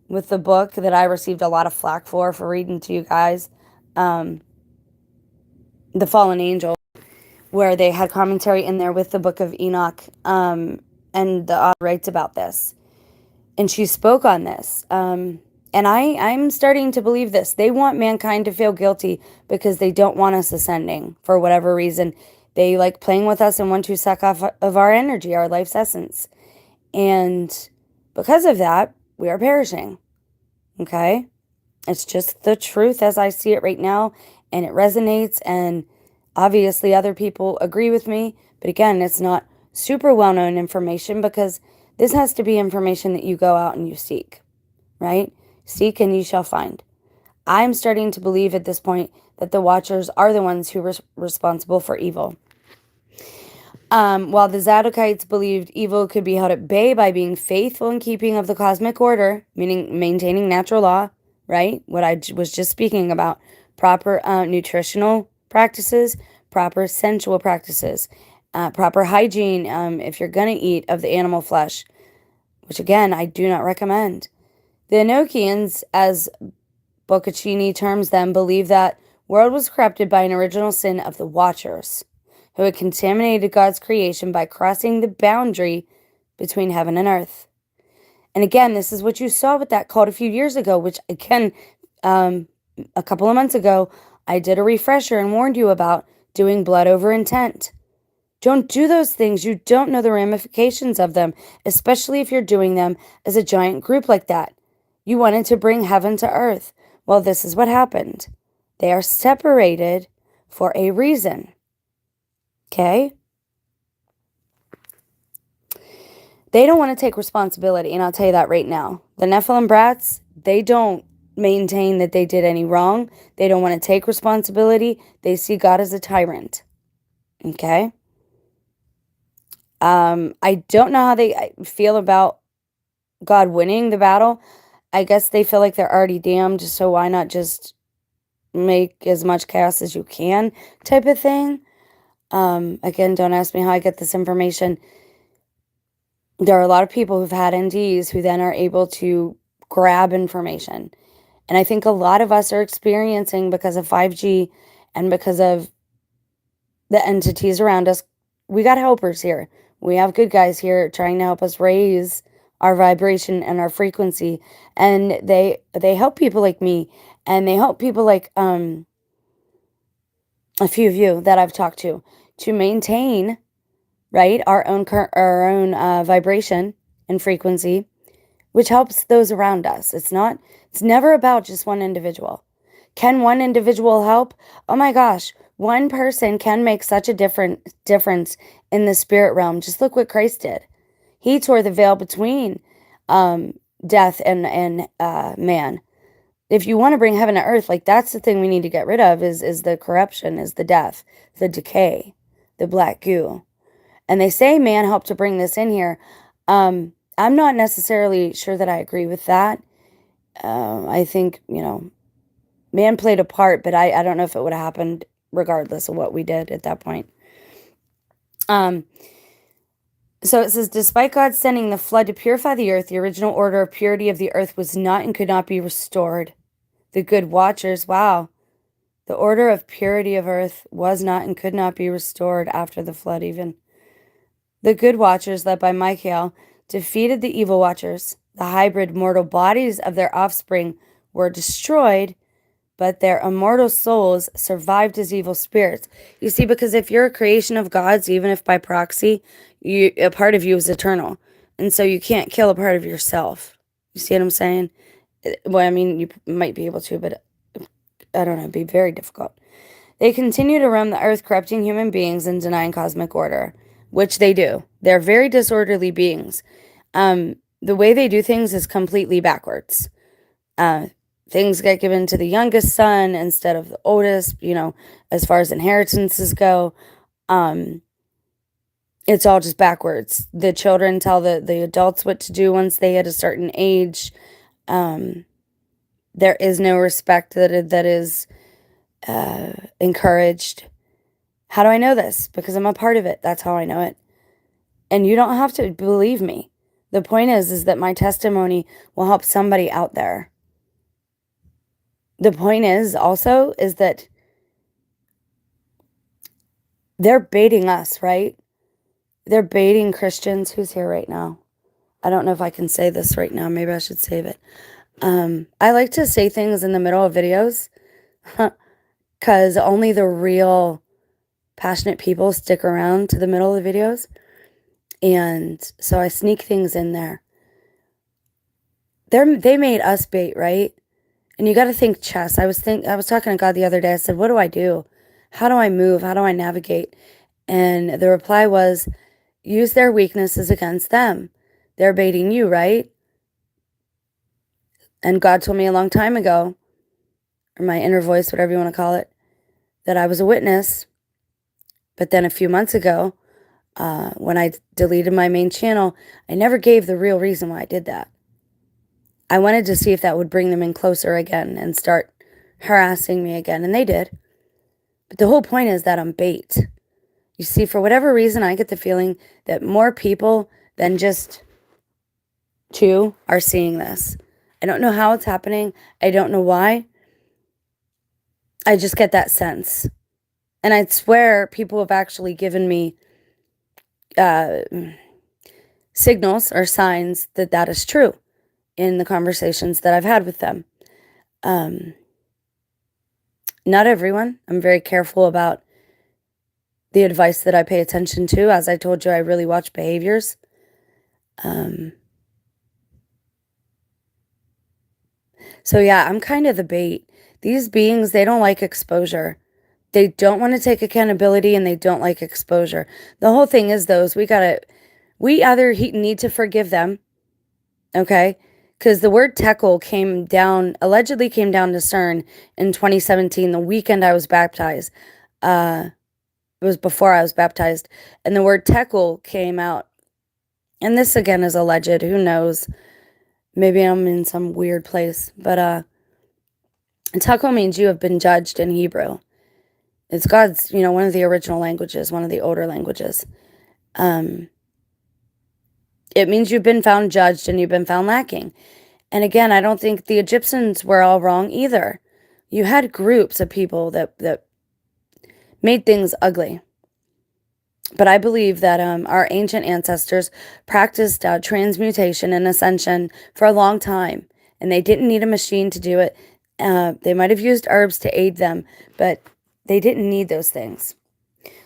Speaker 1: with the book that I received a lot of flack for reading to you guys, The Fallen Angel, where they had commentary in there with the Book of Enoch, and the author writes about this. And she spoke on this. And I'm starting to believe this. They want mankind to feel guilty because they don't want us ascending for whatever reason. They like playing with us and want to suck off of our energy, our life's essence. And because of that, we are perishing. Okay? It's just the truth as I see it right now. And it resonates. And obviously other people agree with me. But again, it's not super well-known information because this has to be information that you go out and you seek, right? Seek and you shall find. I'm starting to believe at this point that the Watchers are the ones who are responsible for evil. While the Zadokites believed evil could be held at bay by being faithful in keeping of the cosmic order, meaning maintaining natural law, right? What I was just speaking about, proper nutritional practices, proper sensual practices, proper hygiene if you're going to eat of the animal flesh, which again, I do not recommend. The Enochians, as Boccaccini terms them, believe that world was corrupted by an original sin of the Watchers, who had contaminated God's creation by crossing the boundary between heaven and earth. And again, this is what you saw with that cult a few years ago, which again, a couple of months ago, I did a refresher and warned you about doing blood over intent. Don't do those things. You don't know the ramifications of them, especially if you're doing them as a giant group like that. You wanted to bring heaven to earth. Well, this is what happened. They are separated for a reason. Okay? They don't want to take responsibility, and I'll tell you that right now. The Nephilim brats, they don't maintain that they did any wrong. They don't want to take responsibility. They see God as a tyrant. Okay? I don't know how they feel about God winning the battle. I guess they feel like they're already damned, so why not just make as much chaos as you can type of thing. Again, don't ask me how I get this information. There are a lot of people who've had NDs who then are able to grab information. And I think a lot of us are experiencing, because of 5G and because of the entities around us, we got helpers here. We have good guys here trying to help us raise our vibration and our frequency. And they help people like me. And they help people like a few of you that I've talked to maintain, right, our own vibration and frequency, which helps those around us. It's never about just one individual. Can one individual help? Oh my gosh, one person can make such a difference in the spirit realm. Just look what Christ did. He tore the veil between death and man. if you want to bring heaven to earth, like that's the thing we need to get rid of is the corruption, is the death, the decay, the black goo. And they say man helped to bring this in here. I'm not necessarily sure that I agree with that. I think, man played a part, but I don't know if it would have happened regardless of what we did at that point. So it says, despite God sending the flood to purify the earth, the original order of purity of the earth was not and could not be restored. The good watchers, wow. The order of purity of earth was not and could not be restored after the flood even. The good watchers, led by Michael, defeated the evil watchers. The hybrid mortal bodies of their offspring were destroyed, but their immortal souls survived as evil spirits. You see, because if you're a creation of God's, even if by proxy, a part of you is eternal. And so you can't kill a part of yourself. You see what I'm saying? Well, I mean, you might be able to, but I don't know, it'd be very difficult. They continue to roam the earth, corrupting human beings and denying cosmic order, which they do. They're very disorderly beings. The way they do things is completely backwards. Things get given to the youngest son instead of the oldest, as far as inheritances go. It's all just backwards. The children tell the adults what to do once they hit a certain age. There is no respect that is encouraged. How do I know this? Because I'm a part of it. That's how I know it. And you don't have to believe me. The point is that my testimony will help somebody out there. The point is that they're baiting us, right? They're baiting Christians. Who's here right now? I don't know if I can say this right now. Maybe I should save it. I like to say things in the middle of videos because only the real passionate people stick around to the middle of the videos. And so I sneak things in there. They made us bait, right? And you got to think chess. I was talking to God the other day. I said, what do I do? How do I move? How do I navigate? And the reply was, use their weaknesses against them. They're baiting you, right? And God told me a long time ago, or my inner voice, whatever you want to call it, that I was a witness. But then a few months ago, when I deleted my main channel, I never gave the real reason why I did that. I wanted to see if that would bring them in closer again and start harassing me again, and they did. But the whole point is that I'm bait. You see, for whatever reason, I get the feeling that more people than just 2 are seeing this. I don't know how it's happening. I don't know why. I just get that sense. And I swear people have actually given me signals or signs that that is true in the conversations that I've had with them. Not everyone. I'm very careful about the advice that I pay attention to. As I told you, I really watch behaviors. So yeah, I'm kind of the bait. These beings, they don't like exposure. They don't want to take accountability and they don't like exposure. The whole thing is we either need to forgive them, okay? Because the word tekel allegedly came down to CERN in 2017, the weekend I was baptized. It was before I was baptized. And the word tekel came out. And this again is alleged. Who knows? Maybe I'm in some weird place. But tekel means you have been judged in Hebrew. It's God's, one of the original languages, one of the older languages. It means you've been found judged and you've been found lacking. And again, I don't think the Egyptians were all wrong either. You had groups of people that made things ugly. But I believe that our ancient ancestors practiced transmutation and ascension for a long time. And they didn't need a machine to do it. They might have used herbs to aid them, but they didn't need those things.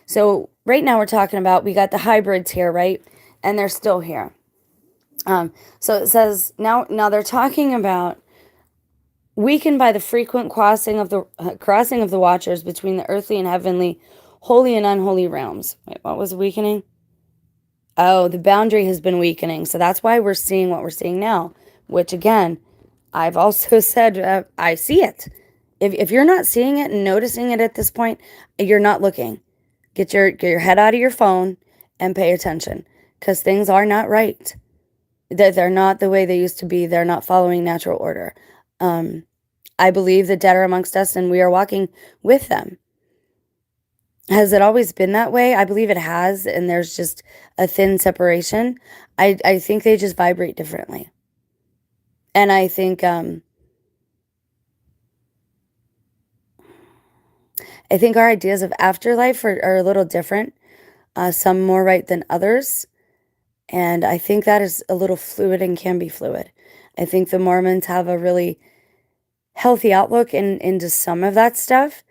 Speaker 1: So right now we're talking about, we got the hybrids here, right? And they're still here. So it says, now they're talking about weakened by the frequent crossing of the watchers between the earthly and heavenly, holy and unholy realms. Wait, what was weakening? Oh, the boundary has been weakening. So that's why we're seeing what we're seeing now, which again, I've also said, I see it. If you're not seeing it and noticing it at this point, you're not looking. Get your head out of your phone and pay attention, because things are not right. They're not the way they used to be. They're not following natural order. I believe the dead are amongst us and we are walking with them. Has it always been that way? I believe it has, and there's just a thin separation. I think they just vibrate differently. And I think our ideas of afterlife are a little different. Some more right than others. And I think that is a little fluid and can be fluid. I think the Mormons have a really healthy outlook into some of that stuff.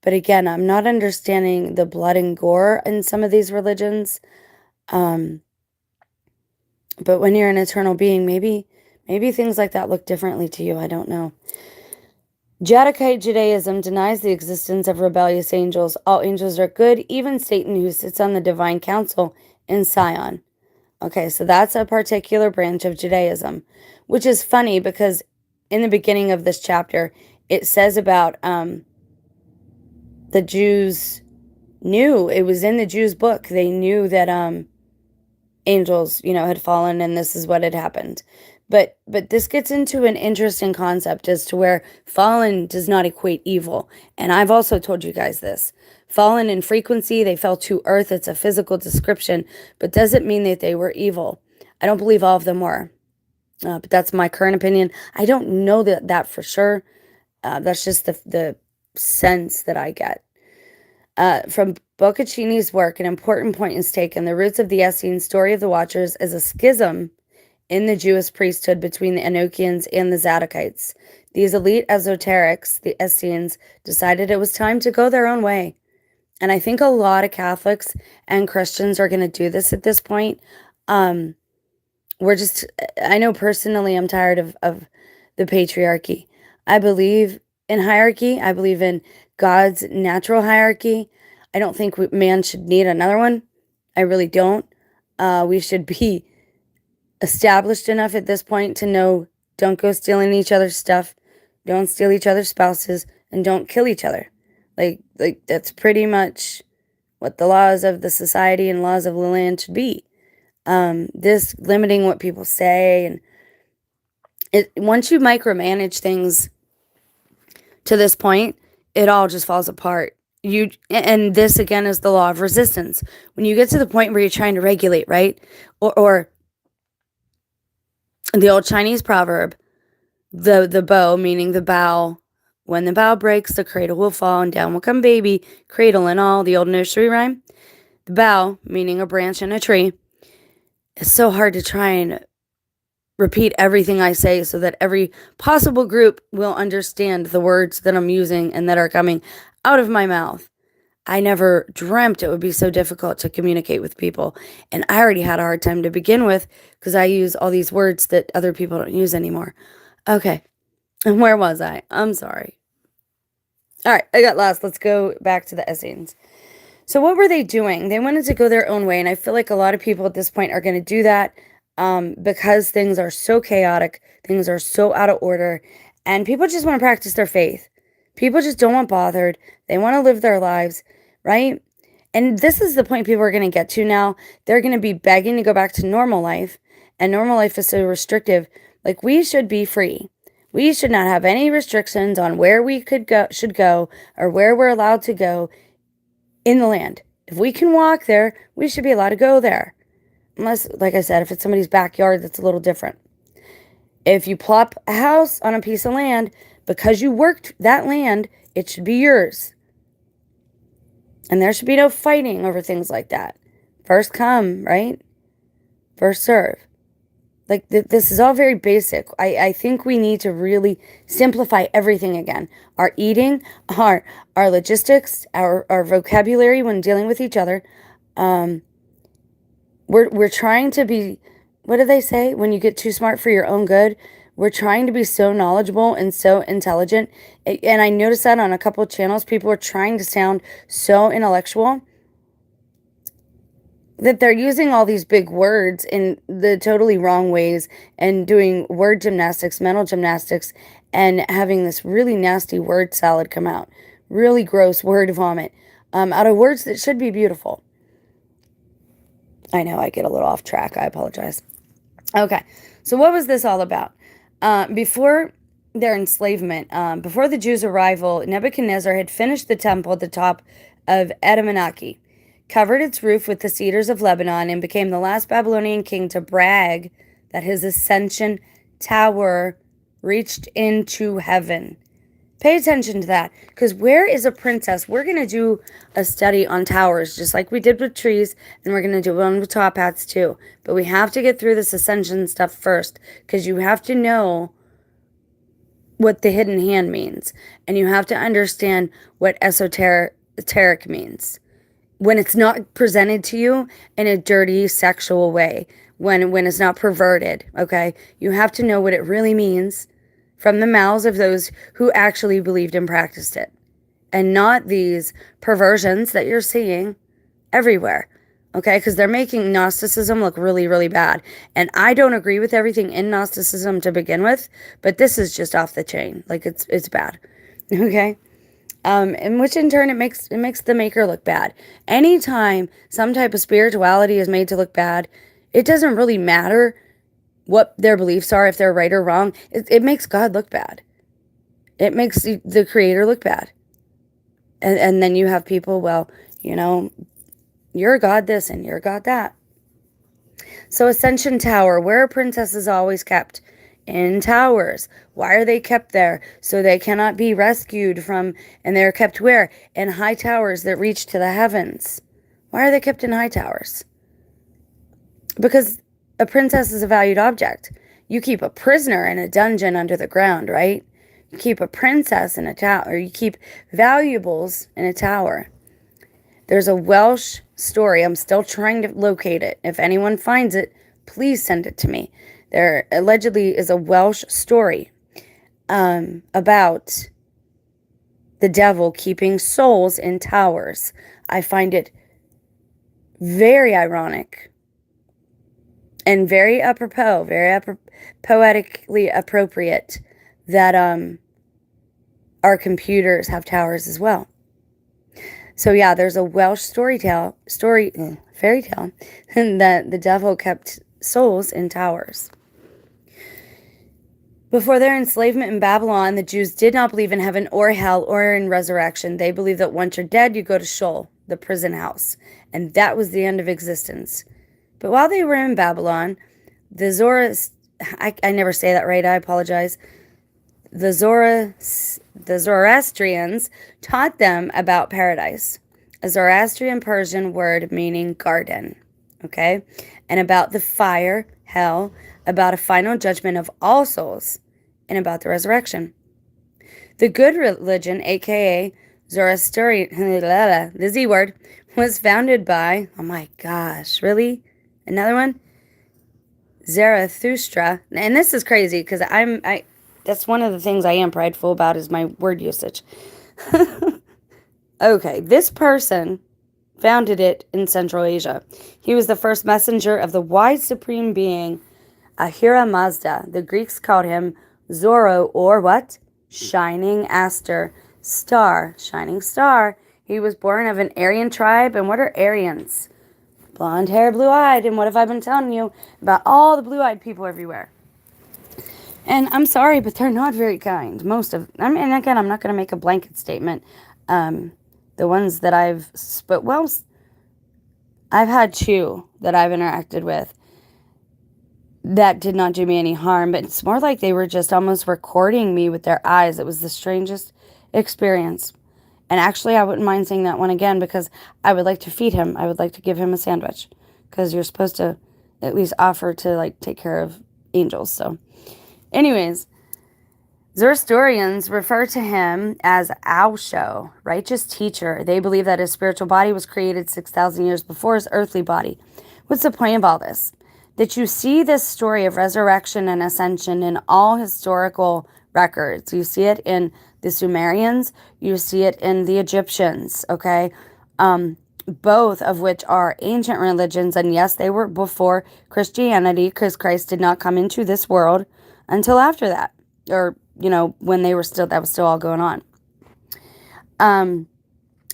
Speaker 1: But again, I'm not understanding the blood and gore in some of these religions. But when you're an eternal being, maybe things like that look differently to you. I don't know. Judaic Judaism denies the existence of rebellious angels. All angels are good, even Satan, who sits on the divine council in Sion. Okay, so that's a particular branch of Judaism, which is funny because in the beginning of this chapter, it says about the Jews knew, it was in the Jews' book, they knew that angels, had fallen and this is what had happened. But this gets into an interesting concept as to where fallen does not equate evil. And I've also told you guys this. Fallen in frequency, they fell to earth. It's a physical description, but doesn't mean that they were evil. I don't believe all of them were. But that's my current opinion. I don't know that for sure. That's just the sense that I get. From Boccaccini's work, an important point is taken. The roots of the Essene story of the Watchers is a schism in the Jewish priesthood between the Enochians and the Zadokites. These elite esoterics, the Essenes, decided it was time to go their own way. And I think a lot of Catholics and Christians are going to do this at this point. I know personally I'm tired of the patriarchy. I believe in hierarchy. I believe in God's natural hierarchy. I don't think man should need another one. I really don't. We should be established enough at this point to know, don't go stealing each other's stuff, don't steal each other's spouses, and don't kill each other. Like that's pretty much what the laws of the society and laws of the land should be. This limiting what people say, and once you micromanage things to this point, it all just falls apart. And this again is the law of resistance. When you get to the point where you're trying to regulate, right? Or the old Chinese proverb, the bow, meaning the bough, when the bough breaks, the cradle will fall and down will come baby, cradle and all, the old nursery rhyme. The bough, meaning a branch in a tree. It's so hard to try and repeat everything I say so that every possible group will understand the words that I'm using and that are coming out of my mouth. I never dreamt it would be so difficult to communicate with people. And I already had a hard time to begin with because I use all these words that other people don't use anymore. Okay. And where was I? I'm sorry. All right. I got lost. Let's go back to the Essenes. So what were they doing? They wanted to go their own way. And I feel like a lot of people at this point are going to do that because things are so chaotic. Things are so out of order. And people just want to practice their faith. People just don't want bothered. They want to live their lives, right? And this is the point people are going to get to now. They're going to be begging to go back to normal life. And normal life is so restrictive. Like, we should be free. We should not have any restrictions on where we should go, or where we're allowed to go in the land. If we can walk there, we should be allowed to go there. Unless, like I said, if it's somebody's backyard, that's a little different. If you plop a house on a piece of land, because you worked that land, it should be yours. And there should be no fighting over things like that. First come, right? First serve. Like, this is all very basic. I think we need to really simplify everything again. Our eating, our logistics, our vocabulary when dealing with each other. We're trying to be, what do they say? When you get too smart for your own good, we're trying to be so knowledgeable and so intelligent. And I noticed that on a couple of channels. People are trying to sound so intellectual. that they're using all these big words in the totally wrong ways and doing word gymnastics, mental gymnastics, and having this really nasty word salad come out. Really gross word vomit out of words that should be beautiful. I know I get a little off track. I apologize. Okay, so what was this all about? Before their enslavement, before the Jews' arrival, Nebuchadnezzar had finished the temple at the top of Edamanaki, covered its roof with the cedars of Lebanon, and became the last Babylonian king to brag that his ascension tower reached into heaven. Pay attention to that, because where is a princess? We're going to do a study on towers, just like we did with trees, and we're going to do one with top hats too. But we have to get through this ascension stuff first, because you have to know what the hidden hand means, and you have to understand what esoteric means. When it's not presented to you in a dirty sexual way, when it's not perverted, okay? You have to know what it really means from the mouths of those who actually believed and practiced it, and not these perversions that you're seeing everywhere, okay? Because they're making Gnosticism look really, really bad. And I don't agree with everything in Gnosticism to begin with, but this is just off the chain. Like, it's bad, okay? And which in turn, it makes the maker look bad. Anytime some type of spirituality is made to look bad, it doesn't really matter what their beliefs are, if they're right or wrong. It makes God look bad. It makes the creator look bad. And then you have people, well, you're God this and you're God that. So Ascension Tower, where are princesses always kept? In towers. Why are they kept there? So they cannot be rescued from, and they're kept where? In high towers that reach to the heavens. Why are they kept in high towers? Because a princess is a valued object. You keep a prisoner in a dungeon under the ground, right? You keep a princess in a tower, or you keep valuables in a tower. There's a Welsh story. I'm still trying to locate it. If anyone finds it, please send it to me. There allegedly is a Welsh story about the devil keeping souls in towers. I find it very ironic and very apropos, poetically appropriate that our computers have towers as well. So yeah, there's a Welsh fairy tale, that the devil kept souls in towers. Before their enslavement in Babylon, the Jews did not believe in heaven or hell or in resurrection. They believed that once you're dead, you go to Sheol, the prison house, and that was the end of existence. But while they were in Babylon, I never say that right, I apologize. The Zoroastrians taught them about paradise, a Zoroastrian Persian word meaning garden, okay? And about the fire, hell, about a final judgment of all souls, and about the resurrection. The good religion, aka Zoroastrian, the Z word, was founded by, oh my gosh, really? Another one? Zarathustra. And this is crazy because that's one of the things I am prideful about is my word usage. Okay, this person founded it in Central Asia. He was the first messenger of the wise supreme being, Ahura Mazda. The Greeks called him Zorro, or what? Shining Aster. Star. Shining star. He was born of an Aryan tribe. And what are Aryans? Blonde hair, blue-eyed. And what have I been telling you about all the blue-eyed people everywhere? And I'm sorry, but they're not very kind. And again, I'm not going to make a blanket statement. The ones that I've had two that I've interacted with that did not do me any harm, but it's more like they were just almost recording me with their eyes. It was the strangest experience. And actually, I wouldn't mind saying that one again because I would like to feed him. I would like to give him a sandwich because you're supposed to at least offer to take care of angels. So anyways, Zoroastrians refer to him as Osho, righteous teacher. They believe that his spiritual body was created 6,000 years before his earthly body. What's the point of all this? That you see this story of resurrection and ascension in all historical records. You see it in the Sumerians. You see it in the Egyptians, okay? both of which are ancient religions. And yes, they were before Christianity, because Christ did not come into this world until after that. Or, when they were still, that was still all going on.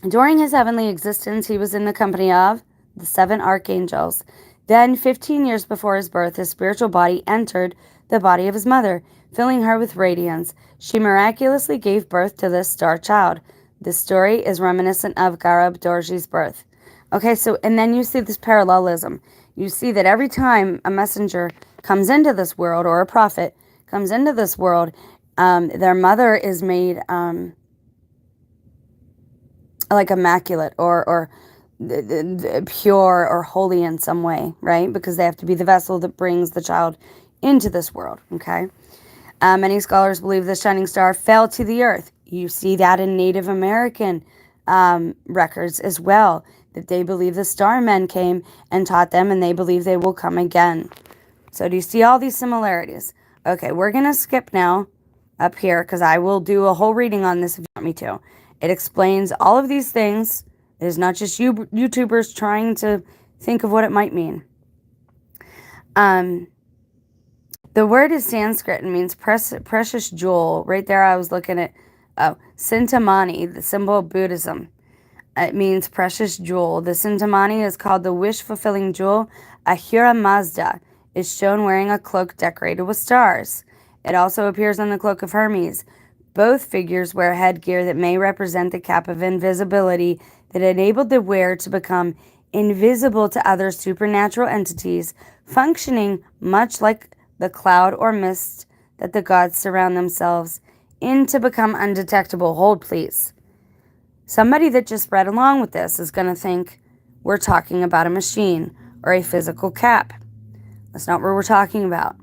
Speaker 1: During his heavenly existence, he was in the company of the 7 archangels. Then, 15 years before his birth, his spiritual body entered the body of his mother, filling her with radiance. She miraculously gave birth to this star child. This story is reminiscent of Garab Dorji's birth. Okay, so, and then you see this parallelism. You see that every time a messenger comes into this world, or a prophet comes into this world, their mother is made like immaculate or pure or holy in some way, right? Because they have to be the vessel that brings the child into this world, okay? Many scholars believe the shining star fell to the earth. You see that in Native American records as well, that they believe the starmen came and taught them, and they believe they will come again. So do you see all these similarities? Okay, we're going to skip now up here, because I will do a whole reading on this if you want me to. It explains all of these things. It is not just you YouTubers trying to think of what it might mean. The word is Sanskrit and means precious jewel. Right there I was looking at Sintamani, the symbol of Buddhism. It means precious jewel. The Sintamani is called the wish-fulfilling jewel. Ahura Mazda is shown wearing a cloak decorated with stars. It also appears on the cloak of Hermes. Both figures wear headgear that may represent the cap of invisibility that enabled the wearer to become invisible to other supernatural entities, functioning much like the cloud or mist that the gods surround themselves in to become undetectable. Hold, please. Somebody that just read along with this is going to think we're talking about a machine or a physical cap. That's not what we're talking about.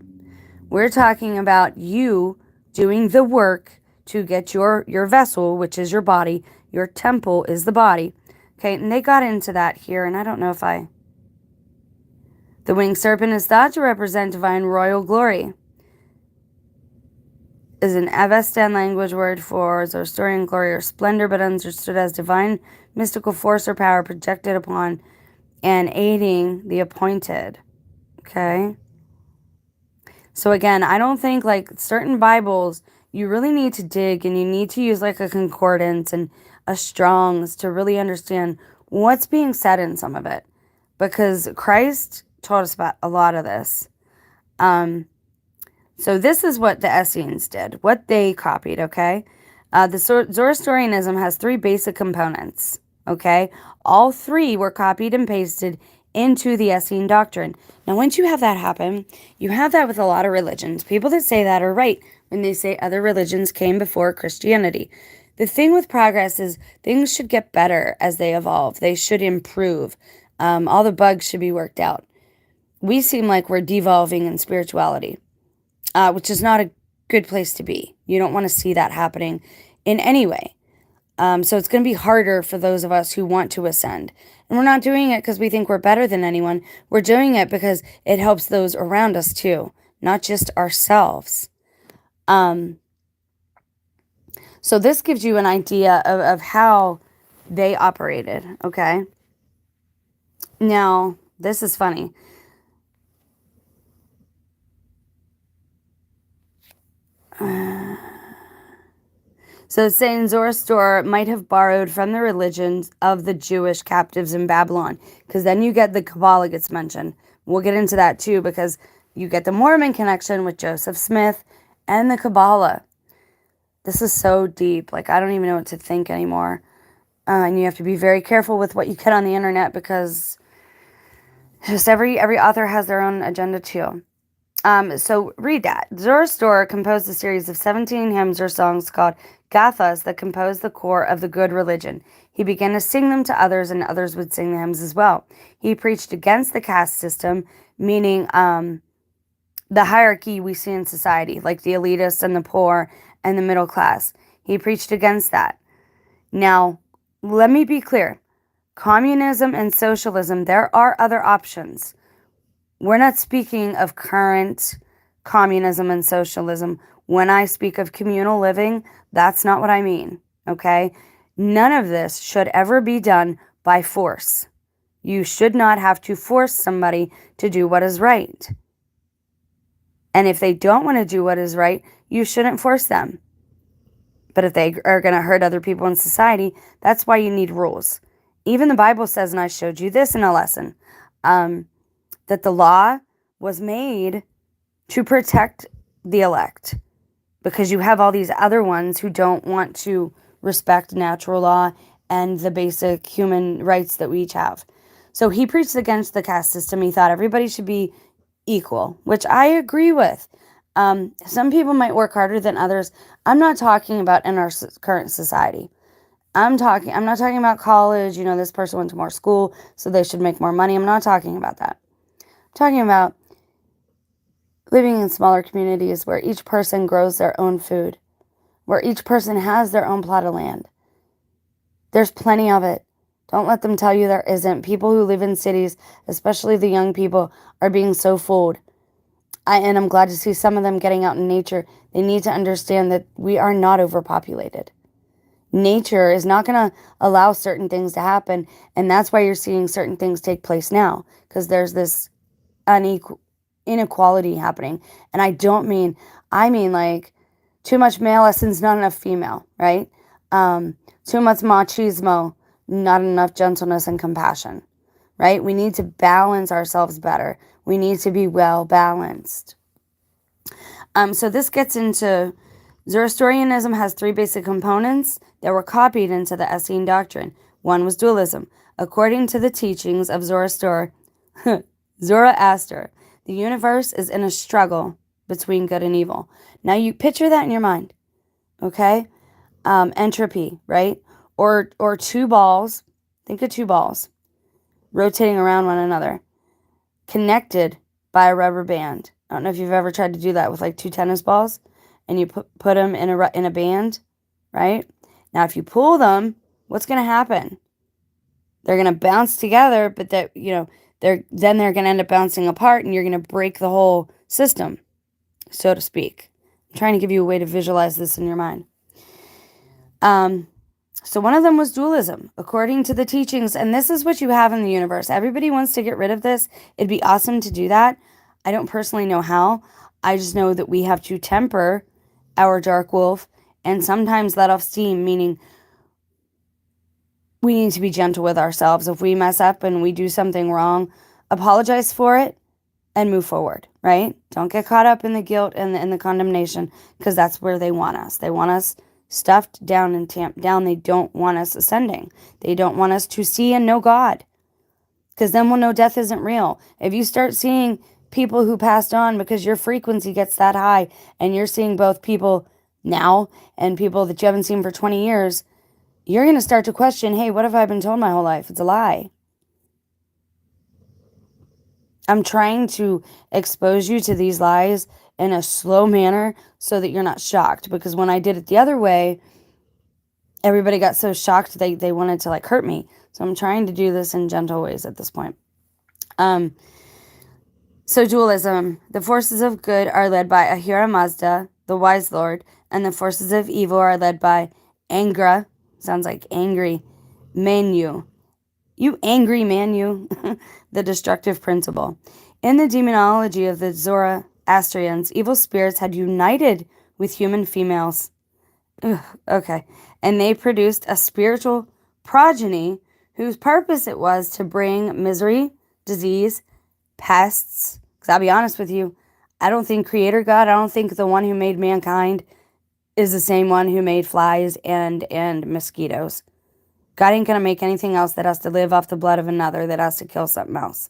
Speaker 1: We're talking about you doing the work to get your vessel, which is your body. Your temple is the body. Okay, and they got into that here, and I don't know if The winged serpent is thought to represent divine royal glory. Is an Avestan language word for Zoroastrian glory or splendor, but understood as divine mystical force or power projected upon and aiding the appointed. Okay? So again, I don't think like certain Bibles, you really need to dig and you need to use like a concordance and a Strong's to really understand what's being said in some of it. Because Christ taught us about a lot of this. So this is what the Essenes did, what they copied, okay? The Zoroastrianism has 3 basic components, okay? All 3 were copied and pasted into the Essene doctrine. Now, once you have that happen, you have that with a lot of religions. People that say that are right when they say other religions came before Christianity. The thing with progress is things should get better as they evolve. They should improve. All the bugs should be worked out. We seem like we're devolving in spirituality, which is not a good place to be. You don't want to see that happening in any way. So it's going to be harder for those of us who want to ascend. And we're not doing it because we think we're better than anyone. We're doing it because it helps those around us too, not just ourselves. So this gives you an idea of how they operated, okay? Now, this is funny. So it's saying Zoroaster might have borrowed from the religions of the Jewish captives in Babylon, because then you get the Kabbalah gets mentioned. We'll get into that too, because you get the Mormon connection with Joseph Smith and the Kabbalah. This is so deep. Like, I don't even know what to think anymore. And you have to be very careful with what you get on the internet, because just every author has their own agenda too. So read that. Zoroaster composed a series of 17 hymns or songs called gathas that composed the core of the good religion. He began to sing them to others, and others would sing the hymns as well. He preached against the caste system, meaning the hierarchy we see in society, like the elitists and the poor and the middle class. He preached against that. Now, let me be clear. Communism and socialism, there are other options. We're not speaking of current communism and socialism. When I speak of communal living, that's not what I mean, okay? None of this should ever be done by force. You should not have to force somebody to do what is right. And if they don't want to do what is right, you shouldn't force them. But if they are going to hurt other people in society, that's why you need rules. Even the Bible says, and I showed you this in a lesson, that the law was made to protect the elect, because you have all these other ones who don't want to respect natural law and the basic human rights that we each have. So he preached against the caste system. He thought everybody should be equal, which I agree with. Some people might work harder than others. I'm not talking about in our current society. I'm not talking about college. This person went to more school, so they should make more money. I'm not talking about that. I'm talking about living in smaller communities where each person grows their own food, where each person has their own plot of land. There's plenty of it. Don't let them tell you there isn't. People who live in cities, especially the young people, are being so fooled. And I'm glad to see some of them getting out in nature. They need to understand that we are not overpopulated. Nature is not going to allow certain things to happen, and that's why you're seeing certain things take place now, because there's this inequality happening. And I mean like too much male essence, not enough female, right? Too much machismo, not enough gentleness and compassion, right? We need to balance ourselves better. We need to be well balanced. So this gets into Zoroastrianism has three basic components that were copied into the Essene doctrine. One was dualism. According to the teachings of Zoroaster, the universe is in a struggle between good and evil. Now you picture that in your mind, okay? Entropy, right? Or two balls. Think of two balls rotating around one another, connected by a rubber band. I don't know if you've ever tried to do that with like two tennis balls, and you put them in a band, right? Now, if you pull them, what's going to happen? They're going to bounce together, but they're going to end up bouncing apart, and you're going to break the whole system, so to speak. I'm trying to give you a way to visualize this in your mind. So one of them was dualism, according to the teachings, and this is what you have in the universe. Everybody wants to get rid of this. It'd be awesome to do that. I don't personally know how. I just know that we have to temper our dark wolf and sometimes let off steam, meaning we need to be gentle with ourselves. If we mess up and we do something wrong, apologize for it and move forward, right? Don't get caught up in the guilt and the condemnation, because that's where they want us. They want us stuffed down and tamped down. They don't want us ascending. They don't want us to see and know God, because then we'll know death isn't real. If you start seeing people who passed on because your frequency gets that high, and you're seeing both people now and people that you haven't seen for 20 years, you're going to start to question, hey, what have I been told my whole life? It's a lie. I'm trying to expose you to these lies in a slow manner so that you're not shocked, because when I did it the other way, everybody got so shocked they wanted to hurt me. So I'm trying to do this in gentle ways at this point. So dualism, the forces of good are led by Ahura Mazda, the wise lord, and the forces of evil are led by Angra, sounds like angry, Manu. You angry Manu, the destructive principle. In the demonology of the Zoroastrians, evil spirits had united with human females. Okay. And they produced a spiritual progeny whose purpose it was to bring misery, disease, pests. Because I'll be honest with you, I don't think Creator God, I don't think the one who made mankind is the same one who made flies and mosquitoes. God ain't going to make anything else that has to live off the blood of another, that has to kill something else.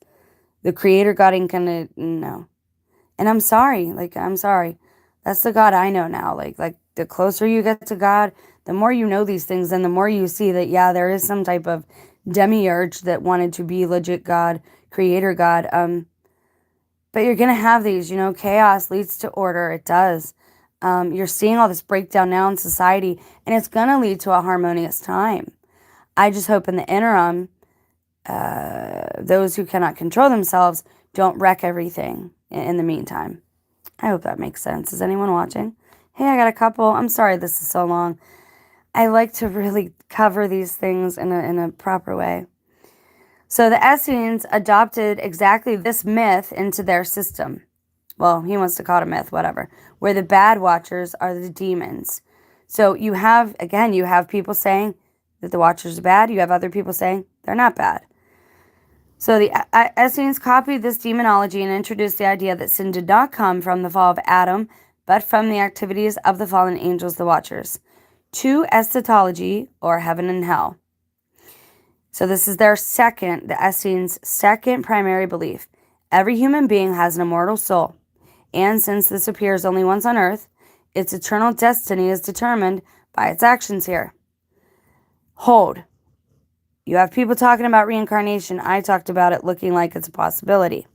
Speaker 1: The Creator God ain't going to, no. And I'm sorry. I'm sorry. That's the God I know now. Like the closer you get to God, the more you know these things, and the more you see that, yeah, there is some type of demiurge that wanted to be legit God, Creator God. But you're going to have these, chaos leads to order. It does. You're seeing all this breakdown now in society, and it's going to lead to a harmonious time. I just hope in the interim, those who cannot control themselves don't wreck everything in the meantime. I hope that makes sense. Is anyone watching? Hey, I got a couple. I'm sorry this is so long. I like to really cover these things in a proper way. So the Essenes adopted exactly this myth into their system. Well, he wants to call it a myth, whatever. Where the bad watchers are the demons. So you have people saying that the watchers are bad. You have other people saying they're not bad. So the Essenes copied this demonology and introduced the idea that sin did not come from the fall of Adam, but from the activities of the fallen angels, the watchers. To eschatology, or heaven and hell. So this is the Essenes' second primary belief. Every human being has an immortal soul, and since this appears only once on earth, its eternal destiny is determined by its actions here. Hold. You have people talking about reincarnation. I talked about it looking like it's a possibility.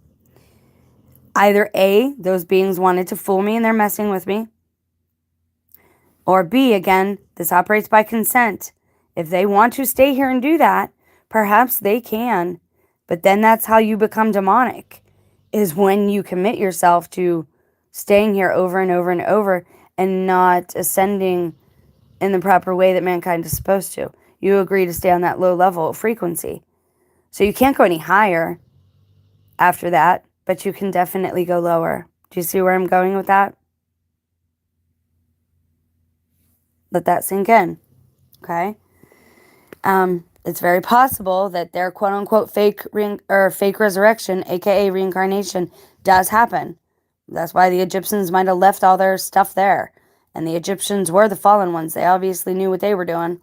Speaker 1: Either A, those beings wanted to fool me and they're messing with me. Or B, again, this operates by consent. If they want to stay here and do that, perhaps they can. But then that's how you become demonic, is when you commit yourself to staying here over and over and over and not ascending in the proper way that mankind is supposed to. You agree to stay on that low level of frequency. So you can't go any higher after that, but you can definitely go lower. Do you see where I'm going with that? Let that sink in. Okay? It's very possible that their quote-unquote fake resurrection, aka reincarnation, does happen. That's why the Egyptians might have left all their stuff there. And the Egyptians were the fallen ones. They obviously knew what they were doing.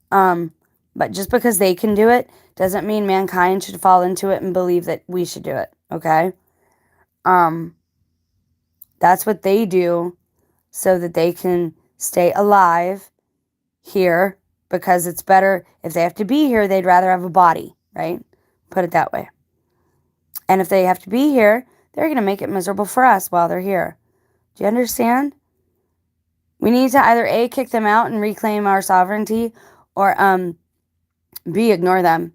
Speaker 1: But just because they can do it doesn't mean mankind should fall into it and believe that we should do it. Okay? That's what they do so that they can stay alive here, because it's better if they have to be here, they'd rather have a body, right? Put it that way. And if they have to be here, they're going to make it miserable for us while they're here. Do you understand? We need to either A, kick them out and reclaim our sovereignty, or B, ignore them.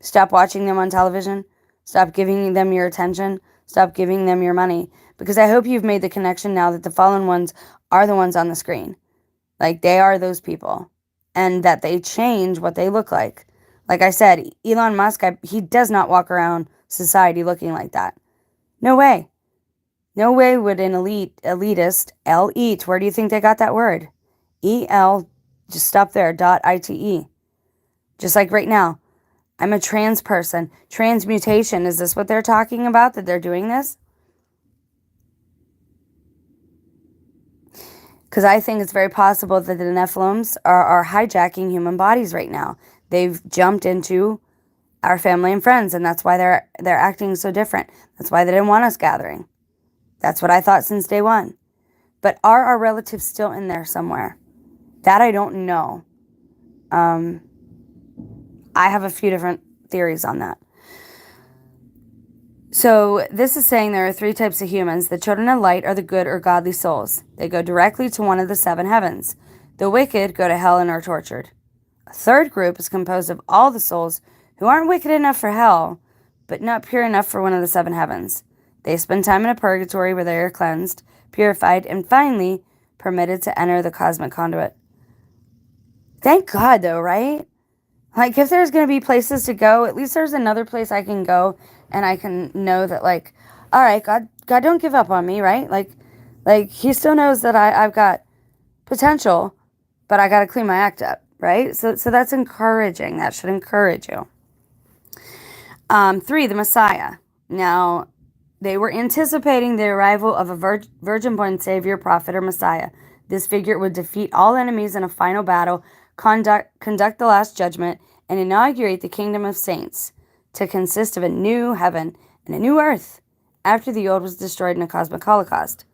Speaker 1: Stop watching them on television. Stop giving them your attention. Stop giving them your money. Because I hope you've made the connection now that the fallen ones are the ones on the screen. Like, they are those people. And that they change what they look like. Like I said, Elon Musk, he does not walk around society looking like that. No way. No way would an elitist, L-eat, where do you think they got that word? E-L, just stop there, .ite. Just like right now, I'm a trans person. Transmutation, is this what they're talking about, that they're doing this? Because I think it's very possible that the Nephilims are hijacking human bodies right now. They've jumped into our family and friends, and that's why they're acting so different. That's why they didn't want us gathering. That's what I thought since day one. But are our relatives still in there somewhere? That I don't know. I have a few different theories on that. So this is saying there are 3 types of humans. The children of light are the good or godly souls. They go directly to one of the 7 heavens. The wicked go to hell and are tortured. A third group is composed of all the souls who aren't wicked enough for hell, but not pure enough for one of the 7 heavens. They spend time in a purgatory where they are cleansed, purified, and finally permitted to enter the cosmic conduit. Thank God, though, right? Like, if there's going to be places to go, at least there's another place I can go and I can know that, like, all right, God don't give up on me, right? Like he still knows that I've got potential, but I got to clean my act up, right? So that's encouraging. That should encourage you. 3, the Messiah. Now, they were anticipating the arrival of a virgin-born Savior, prophet, or Messiah. This figure would defeat all enemies in a final battle, conduct the last judgment, and inaugurate the kingdom of saints to consist of a new heaven and a new earth after the old was destroyed in a cosmic holocaust.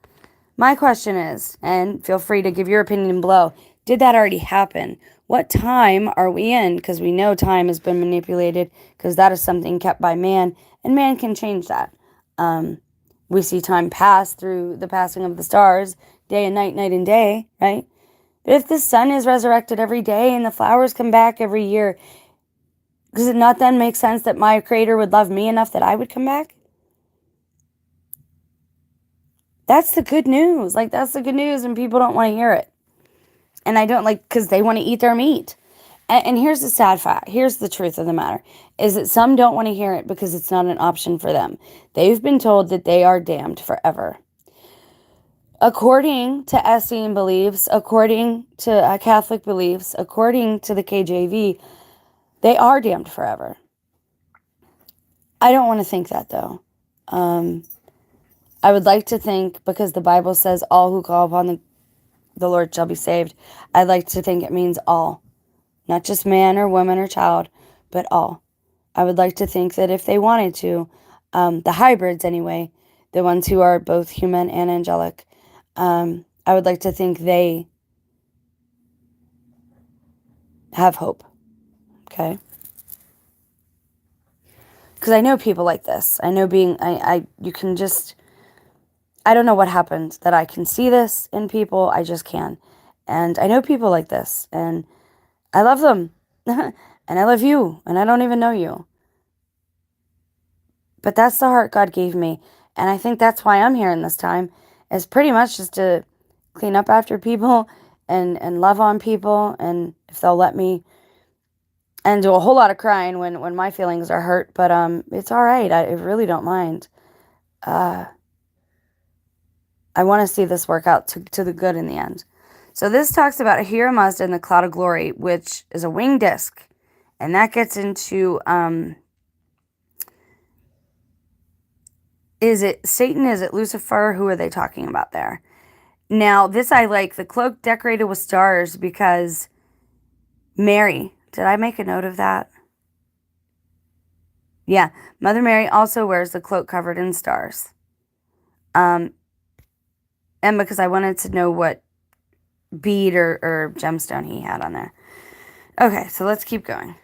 Speaker 1: My question is, and feel free to give your opinion below, did that already happen? What time are we in? Because we know time has been manipulated, because that is something kept by man, and man can change that. We see time pass through the passing of the stars, day and night, night and day, right? But if the sun is resurrected every day and the flowers come back every year, does it not then make sense that my Creator would love me enough that I would come back? That's the good news. That's the good news, and people don't want to hear it. And I don't because they want to eat their meat. And here's the sad fact. Here's the truth of the matter, is that some don't want to hear it because it's not an option for them. They've been told that they are damned forever. According to Essene beliefs, according to Catholic beliefs, according to the KJV, they are damned forever. I don't want to think that, though. I would like to think, because the Bible says all who call upon the Lord shall be saved, I'd like to think it means all. Not just man or woman or child, but all. I would like to think that if they wanted to, the hybrids anyway, the ones who are both human and angelic, I would like to think they have hope. Okay? Because I know people like this. I know you can just, I don't know what happened that I can see this in people. I just can. And I know people like this. And I love them. And I love you. And I don't even know you. But that's the heart God gave me. And I think that's why I'm here in this time, is pretty much just to clean up after people and love on people. And if they'll let me, and do a whole lot of crying when my feelings are hurt. But it's all right. I really don't mind. I want to see this work out to the good in the end. So this talks about Ahura Mazda in the cloud of glory, which is a winged disc. And that gets into, is it Satan? Is it Lucifer? Who are they talking about there? Now, this I like, the cloak decorated with stars, because Mary, did I make a note of that? Yeah, Mother Mary also wears the cloak covered in stars. And because I wanted to know what bead or gemstone he had on there. Okay, so let's keep going.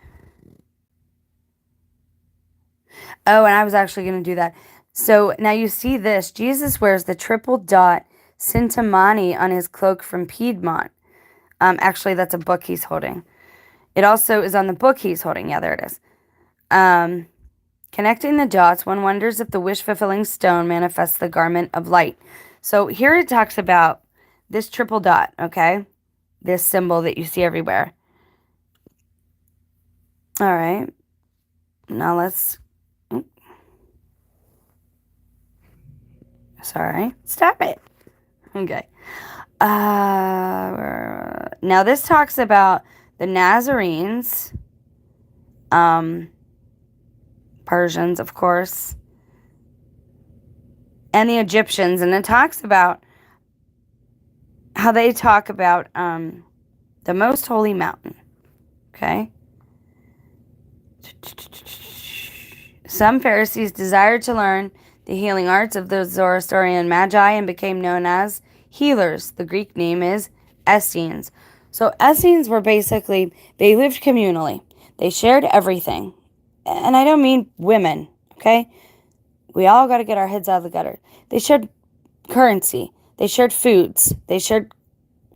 Speaker 1: Oh, and I was actually going to do that. So now you see this. Jesus wears the triple dot Sintamani on his cloak from Piedmont. Actually, that's a book he's holding. It also is on the book he's holding. Yeah, there it is. Connecting the dots, one wonders if the wish-fulfilling stone manifests the garment of light. So here it talks about this triple dot, okay? This symbol that you see everywhere. All right. Now let's... Sorry. Stop it. Okay. Now this talks about the Nazarenes, Persians, of course, and the Egyptians, and it talks about how they talk about the most holy mountain. Okay. Some Pharisees desired to learn the healing arts of the Zoroastrian Magi and became known as healers. The Greek name is Essenes. So Essenes were basically, they lived communally. They shared everything. And I don't mean women, okay? We all got to get our heads out of the gutter. They shared currency. They shared foods. They shared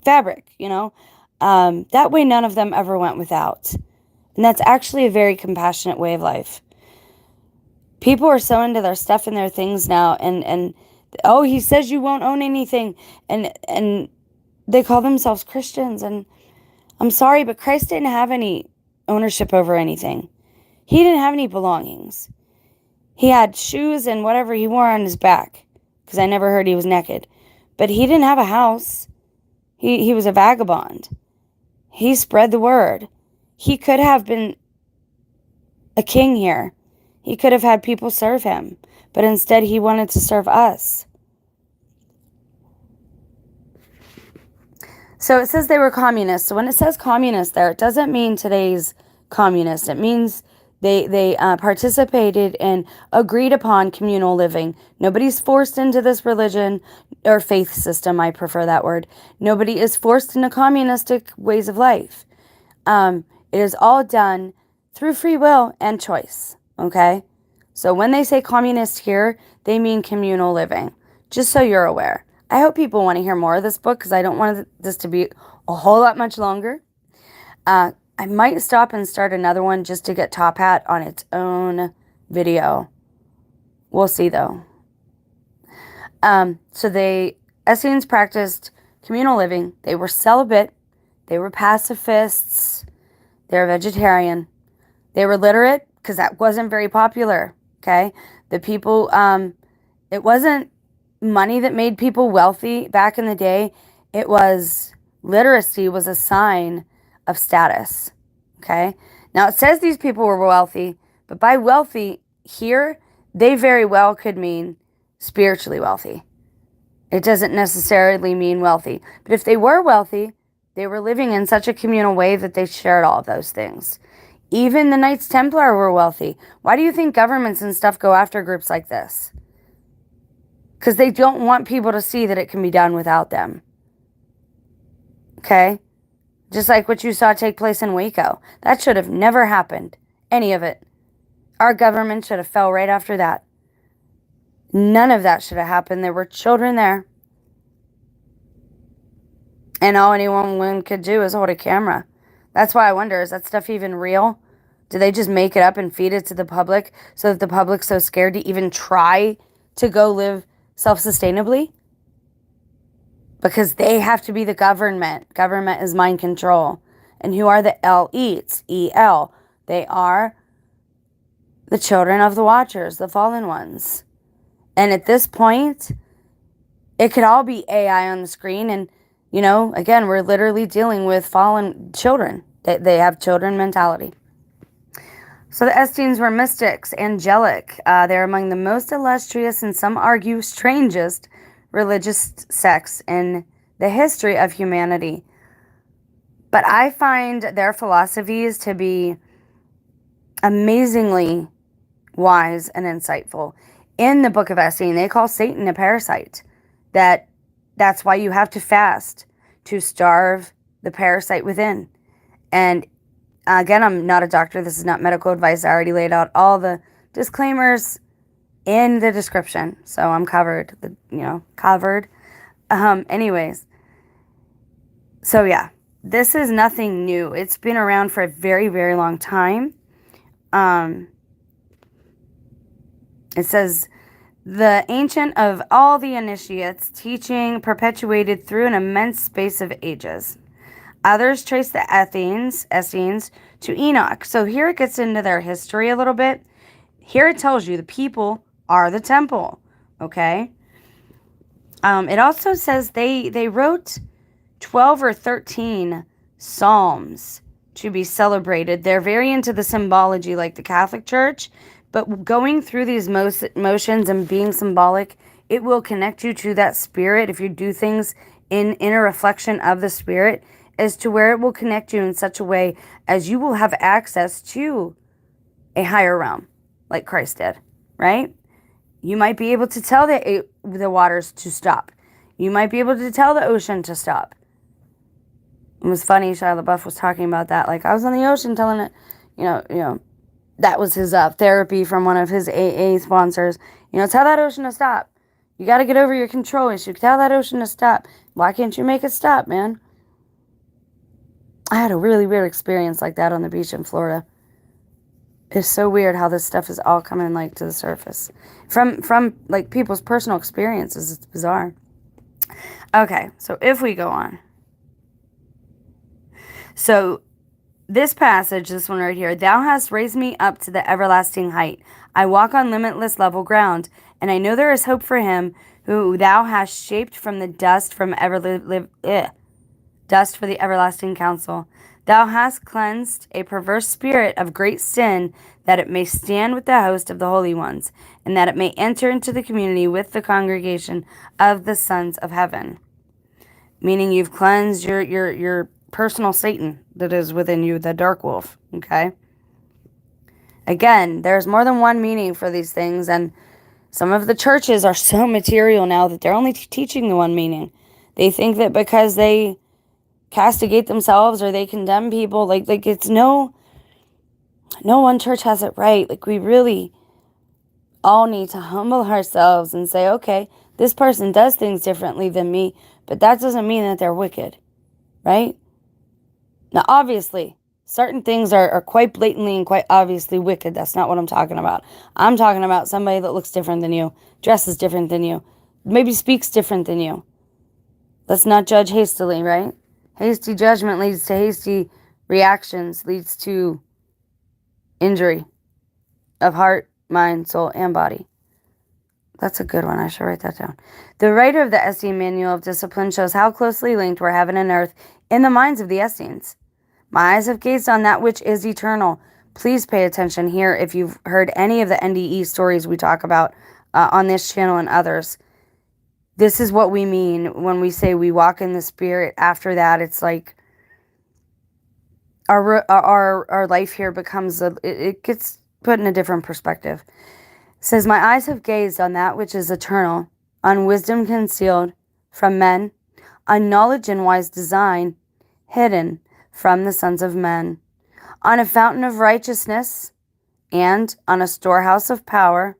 Speaker 1: fabric, you know? That way none of them ever went without. And that's actually a very compassionate way of life. People are so into their stuff and their things now, and oh, he says you won't own anything, and they call themselves Christians, and I'm sorry, but Christ didn't have any ownership over anything. He didn't have any belongings. He had shoes and whatever he wore on his back, because I never heard he was naked, but he didn't have a house. He was a vagabond. He spread the word. He could have been a king here. He could have had people serve him, but instead he wanted to serve us. So it says they were communists. So when it says communist there, it doesn't mean today's communist. It means they participated in agreed upon communal living. Nobody's forced into this religion or faith system. I prefer that word. Nobody is forced into communistic ways of life. It is all done through free will and choice. Okay? So when they say communist here, they mean communal living. Just so you're aware. I hope people want to hear more of this book, because I don't want this to be a whole lot much longer. I might stop and start another one just to get Tophat on its own video. We'll see, though. So the Essenes practiced communal living. They were celibate. They were pacifists. They were vegetarian. They were literate because that wasn't very popular. Okay. The people, it wasn't money that made people wealthy back in the day. It was literacy was a sign of status. Okay. Now it says these people were wealthy, but by wealthy here, they very well could mean spiritually wealthy. It doesn't necessarily mean wealthy. But if they were wealthy, they were living in such a communal way that they shared all of those things. Even the Knights Templar were wealthy. Why do you think governments and stuff go after groups like this? Because they don't want people to see that it can be done without them. Okay? Just like what you saw take place in Waco. That should have never happened. Any of it. Our government should have fell right after that. None of that should have happened. There were children there. And all anyone could do is hold a camera. That's why I wonder, is that stuff even real? Do they just make it up and feed it to the public so that the public's so scared to even try to go live self-sustainably? Because they have to be the government. Government is mind control. And who are the elites? E-L. They are the children of the Watchers, the fallen ones. And at this point, it could all be AI on the screen. And, you know, again, we're literally dealing with fallen children. They have children mentality. So the Essenes were mystics, angelic. They're among the most illustrious and some argue strangest religious sects in the history of humanity. But I find their philosophies to be amazingly wise and insightful. In the book of Essenes, they call Satan a parasite. That's why you have to fast, to starve the parasite within. And again, I'm not a doctor. This is not medical advice. I already laid out all the disclaimers in the description. So I'm covered, covered. Anyways. So yeah, this is nothing new. It's been around for a very, very long time. It says, the ancient of all the initiates, teaching perpetuated through an immense space of ages. Others trace the Essenes to Enoch. So here it gets into their history a little bit. Here it tells you the people are the temple. Okay? It also says they wrote 12 or 13 psalms to be celebrated. They're very into the symbology like the Catholic Church. But going through these motions and being symbolic, it will connect you to that spirit if you do things in a reflection of the spirit, as to where it will connect you in such a way as you will have access to a higher realm, like Christ did, right? You might be able to tell the waters to stop. You might be able to tell the ocean to stop. It was funny, Shia LaBeouf was talking about that. Like, I was on the ocean telling it, that was his therapy from one of his AA sponsors. Tell that ocean to stop. You got to get over your control issue. Tell that ocean to stop. Why can't you make it stop, man? I had a really weird experience like that on the beach in Florida. It's so weird how this stuff is all coming to the surface from like people's personal experiences. It's bizarre. Okay, so if we go on. So this passage, this one right here, thou hast raised me up to the everlasting height. I walk on limitless level ground, and I know there is hope for him who thou hast shaped from the dust dust for the everlasting counsel. Thou hast cleansed a perverse spirit of great sin, that it may stand with the host of the holy ones, and that it may enter into the community with the congregation of the sons of heaven. Meaning you've cleansed your personal Satan that is within you, the dark wolf, okay? Again, there's more than one meaning for these things, and some of the churches are so material now that they're only teaching the one meaning. They think that because they castigate themselves or they condemn people, like it's no one church has it right. Like, we really all need to humble ourselves and say, okay, this person does things differently than me, but that doesn't mean that they're wicked, right? Now, obviously, certain things are quite blatantly and quite obviously wicked. That's not what I'm talking about. I'm talking about somebody that looks different than you, dresses different than you, maybe speaks different than you. Let's not judge hastily, right? Hasty judgment leads to hasty reactions leads to injury of heart, mind, soul, and body. That's a good one. I should write that down. The writer of the Essene Manual of Discipline shows how closely linked were heaven and earth in the minds of the Essenes. My eyes have gazed on that which is eternal. Please pay attention here if you've heard any of the NDE stories we talk about on this channel and others. This is what we mean when we say we walk in the Spirit. After that, it's like our life here becomes, it gets put in a different perspective. It says, my eyes have gazed on that which is eternal, on wisdom concealed from men, on knowledge and wise design hidden from the sons of men, on a fountain of righteousness, and on a storehouse of power,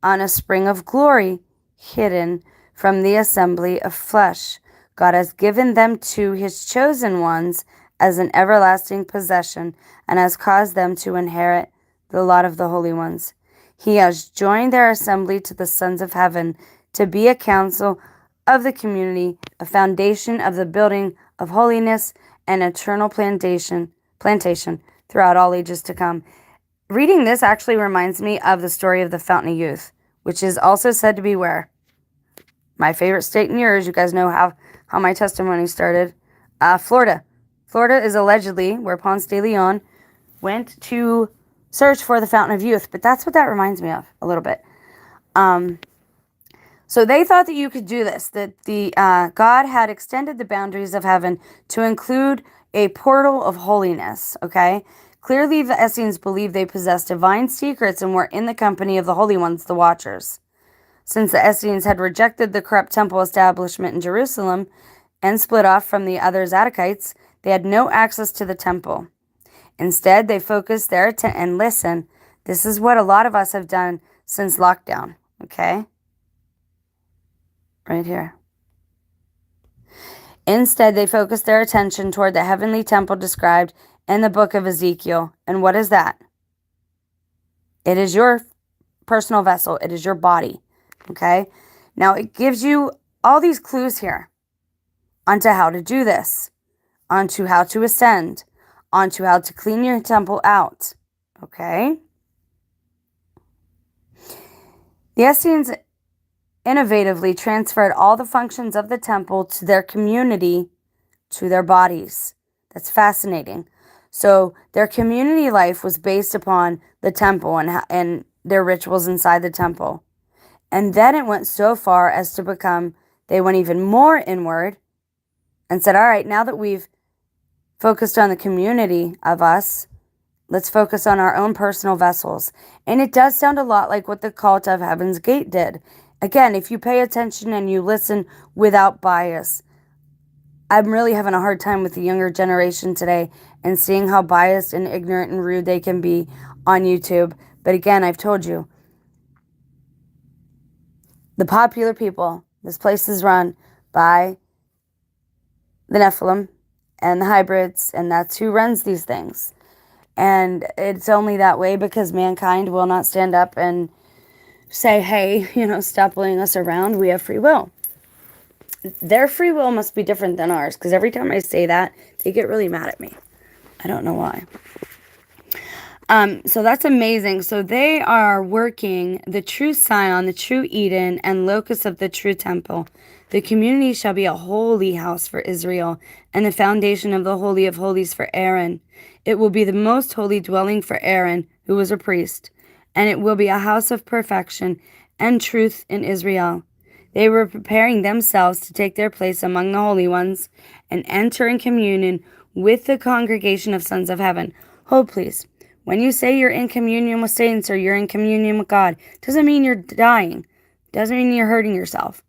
Speaker 1: on a spring of glory hidden from the assembly of flesh. God has given them to his chosen ones as an everlasting possession, and has caused them to inherit the lot of the holy ones. He has joined their assembly to the sons of heaven to be a council of the community, a foundation of the building of holiness, and eternal plantation throughout all ages to come. Reading this actually reminds me of the story of the Fountain of Youth, which is also said to be where? My favorite state and yours. You guys know how my testimony started. Florida. Florida is allegedly where Ponce de Leon went to search for the Fountain of Youth, but that's what that reminds me of a little bit. So they thought that you could do this, that the God had extended the boundaries of heaven to include a portal of holiness, okay? Clearly, the Essenes believed they possessed divine secrets and were in the company of the holy ones, the Watchers. Since the Essenes had rejected the corrupt temple establishment in Jerusalem and split off from the other Zadokites, they had no access to the temple. Instead, they focused their attention, and listen, this is what a lot of us have done since lockdown, okay? Right here. Instead, they focused their attention toward the heavenly temple described in the book of Ezekiel. And what is that? It is your personal vessel. It is your body, okay? Now, it gives you all these clues here onto how to do this, onto how to ascend, onto how to clean your temple out, okay? The Essenes innovatively transferred all the functions of the temple to their community, to their bodies. That's fascinating. So their community life was based upon the temple and their rituals inside the temple. And then it went so far as to become, they went even more inward and said, all right, now that we've focused on the community of us, let's focus on our own personal vessels. And it does sound a lot like what the cult of Heaven's Gate did. Again, if you pay attention and you listen without bias, I'm really having a hard time with the younger generation today and seeing how biased and ignorant and rude they can be on YouTube. But again, I've told you, the popular people, this place is run by the Nephilim and the hybrids, and that's who runs these things. And it's only that way because mankind will not stand up and say, hey, stop bullying us around. We have free will. Their free will must be different than ours, because every time I say that, they get really mad at me. I don't know why. So that's amazing. So they are working the true Sion, the true Eden, and locus of the true temple. The community shall be a holy house for Israel, and the foundation of the Holy of Holies for Aaron. It will be the most holy dwelling for Aaron, who was a priest, and it will be a house of perfection and truth in Israel. They were preparing themselves to take their place among the holy ones and enter in communion with the congregation of sons of heaven. Hold, please. When you say you're in communion with saints or you're in communion with God, doesn't mean you're dying. Doesn't mean you're hurting yourself.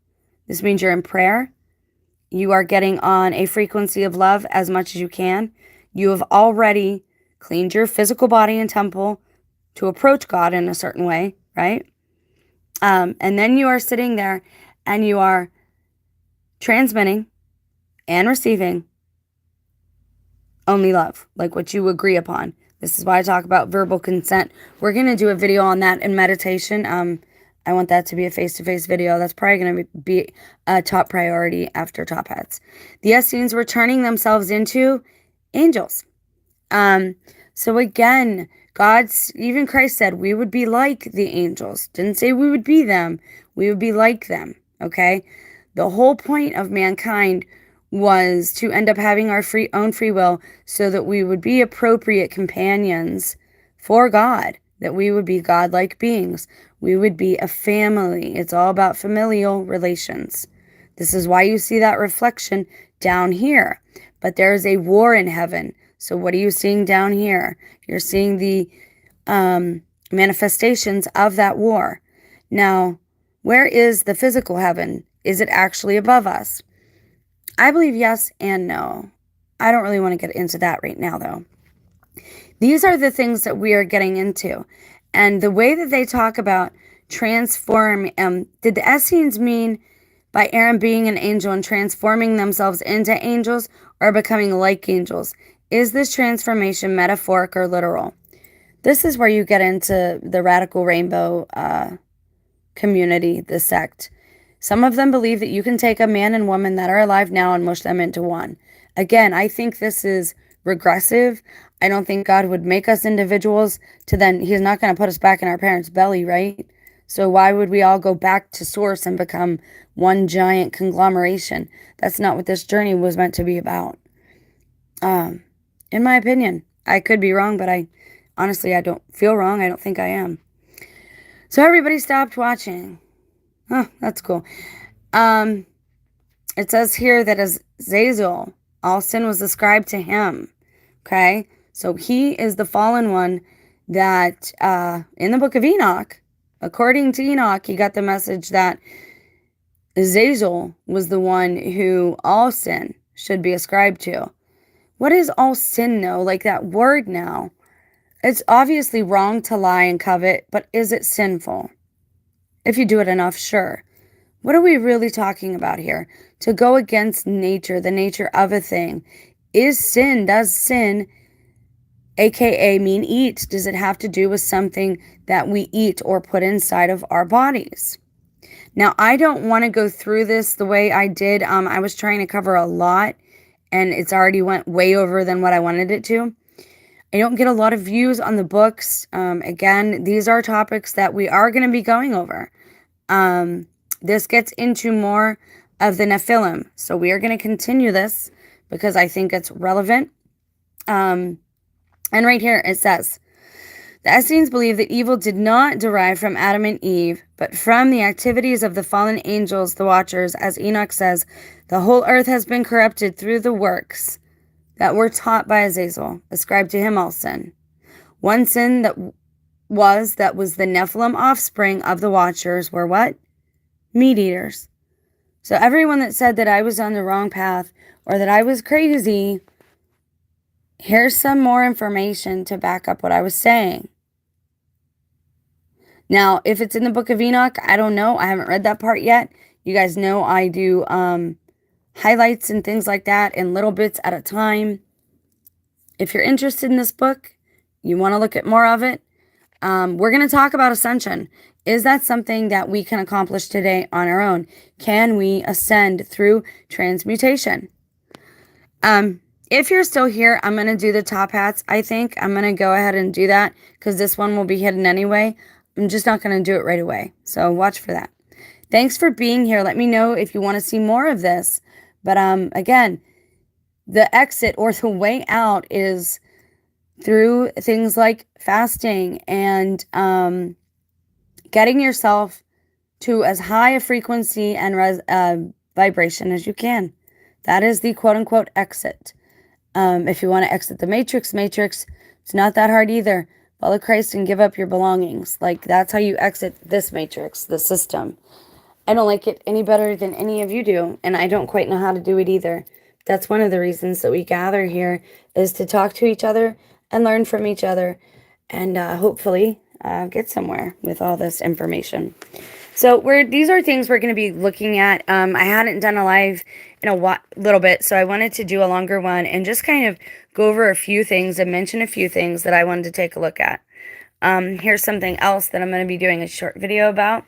Speaker 1: This means you're in prayer. You are getting on a frequency of love as much as you can. You have already cleaned your physical body and temple to approach God in a certain way, right? And then you are sitting there and you are transmitting and receiving only love, like what you agree upon. This is why I talk about verbal consent. We're going to do a video on that in meditation. I want that to be a face-to-face video. That's probably going to be a top priority after Tophats. The Essenes were turning themselves into angels. So again, even Christ said we would be like the angels. Didn't say we would be them. We would be like them. Okay. The whole point of mankind was to end up having our own free will so that we would be appropriate companions for God, that we would be godlike beings. We would be a family. It's all about familial relations. This is why you see that reflection down here. But there is a war in heaven. So what are you seeing down here? You're seeing the manifestations of that war. Now, where is the physical heaven? Is it actually above us? I believe yes and no. I don't really want to get into that right now, though. These are the things that we are getting into. And the way that they talk about transform, did the Essenes mean by Aaron being an angel and transforming themselves into angels or becoming like angels? Is this transformation metaphoric or literal? This is where you get into the radical rainbow community, the sect. Some of them believe that you can take a man and woman that are alive now and mush them into one. Again, I think this is regressive. I don't think God would make us individuals to then, he's not going to put us back in our parents' belly, right? So why would we all go back to source and become one giant conglomeration? That's not what this journey was meant to be about. In my opinion, I could be wrong, but honestly, I don't feel wrong. I don't think I am. So everybody stopped watching. Oh, that's cool. It says here that as Azazel, all sin was ascribed to him. Okay? So he is the fallen one that, in the book of Enoch, according to Enoch, he got the message that Azazel was the one who all sin should be ascribed to. What is all sin now? Like that word now. It's obviously wrong to lie and covet, but is it sinful? If you do it enough, sure. What are we really talking about here? To go against nature, the nature of a thing. Does sin, aka mean eat? Does it have to do with something that we eat or put inside of our bodies? Now, I don't want to go through this the way I did. I was trying to cover a lot, and it's already went way over than what I wanted it to. I don't get a lot of views on the books. Again, these are topics that we are going to be going over. This gets into more of the Nephilim. So we are going to continue this because I think it's relevant. And right here it says, the Essenes believe that evil did not derive from Adam and Eve, but from the activities of the fallen angels, the Watchers. As Enoch says, the whole earth has been corrupted through the works that were taught by Azazel, ascribed to him all sin. One sin that was the Nephilim offspring of the Watchers were what? Meat eaters. So everyone that said that I was on the wrong path or that I was crazy, here's some more information to back up what I was saying. Now, if it's in the book of Enoch, I don't know. I haven't read that part yet. You guys know I do highlights and things like that in little bits at a time. If you're interested in this book, you want to look at more of it, we're going to talk about ascension. Is that something that we can accomplish today on our own? Can we ascend through transmutation? If you're still here, I'm going to do the top hats. I think I'm going to go ahead and do that because this one will be hidden anyway. I'm just not going to do it right away. So watch for that. Thanks for being here. Let me know if you want to see more of this. But again, the exit or the way out is through things like fasting and getting yourself to as high a frequency and vibration as you can. That is the quote-unquote exit. If you want to exit the matrix, it's not that hard either. Follow Christ and give up your belongings. Like, that's how you exit this matrix, the system. I don't like it any better than any of you do, and I don't quite know how to do it either. That's one of the reasons that we gather here, is to talk to each other and learn from each other, and hopefully get somewhere with all this information. So these are things we're going to be looking at. I hadn't done a live in a little bit, so I wanted to do a longer one and just kind of go over a few things and mention a few things that I wanted to take a look at. Here's something else that I'm going to be doing a short video about.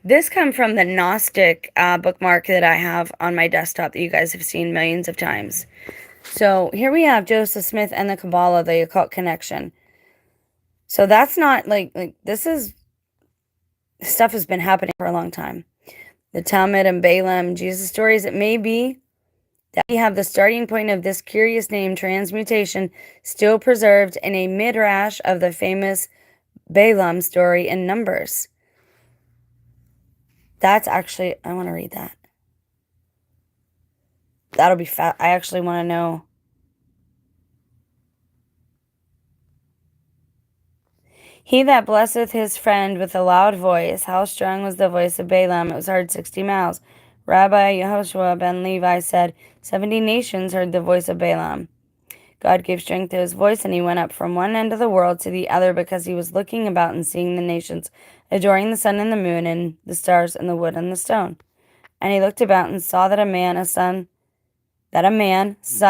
Speaker 1: This comes from the Gnostic bookmark that I have on my desktop that you guys have seen millions of times. So here we have Joseph Smith and the Kabbalah, the occult connection. So that's not like this is stuff has been happening for a long time. The Talmud and Balaam, Jesus stories, it may be that we have the starting point of this curious name, transmutation, still preserved in a midrash of the famous Balaam story in Numbers. That's actually, I want to read that. That'll be fat. I actually want to know. He that blesseth his friend with a loud voice. How strong was the voice of Balaam? It was heard 60 miles. Rabbi Yehoshua ben Levi said, 70 nations heard the voice of Balaam. God gave strength to his voice, and he went up from one end of the world to the other because he was looking about and seeing the nations, adoring the sun and the moon and the stars and the wood and the stone. And he looked about and saw that a man, son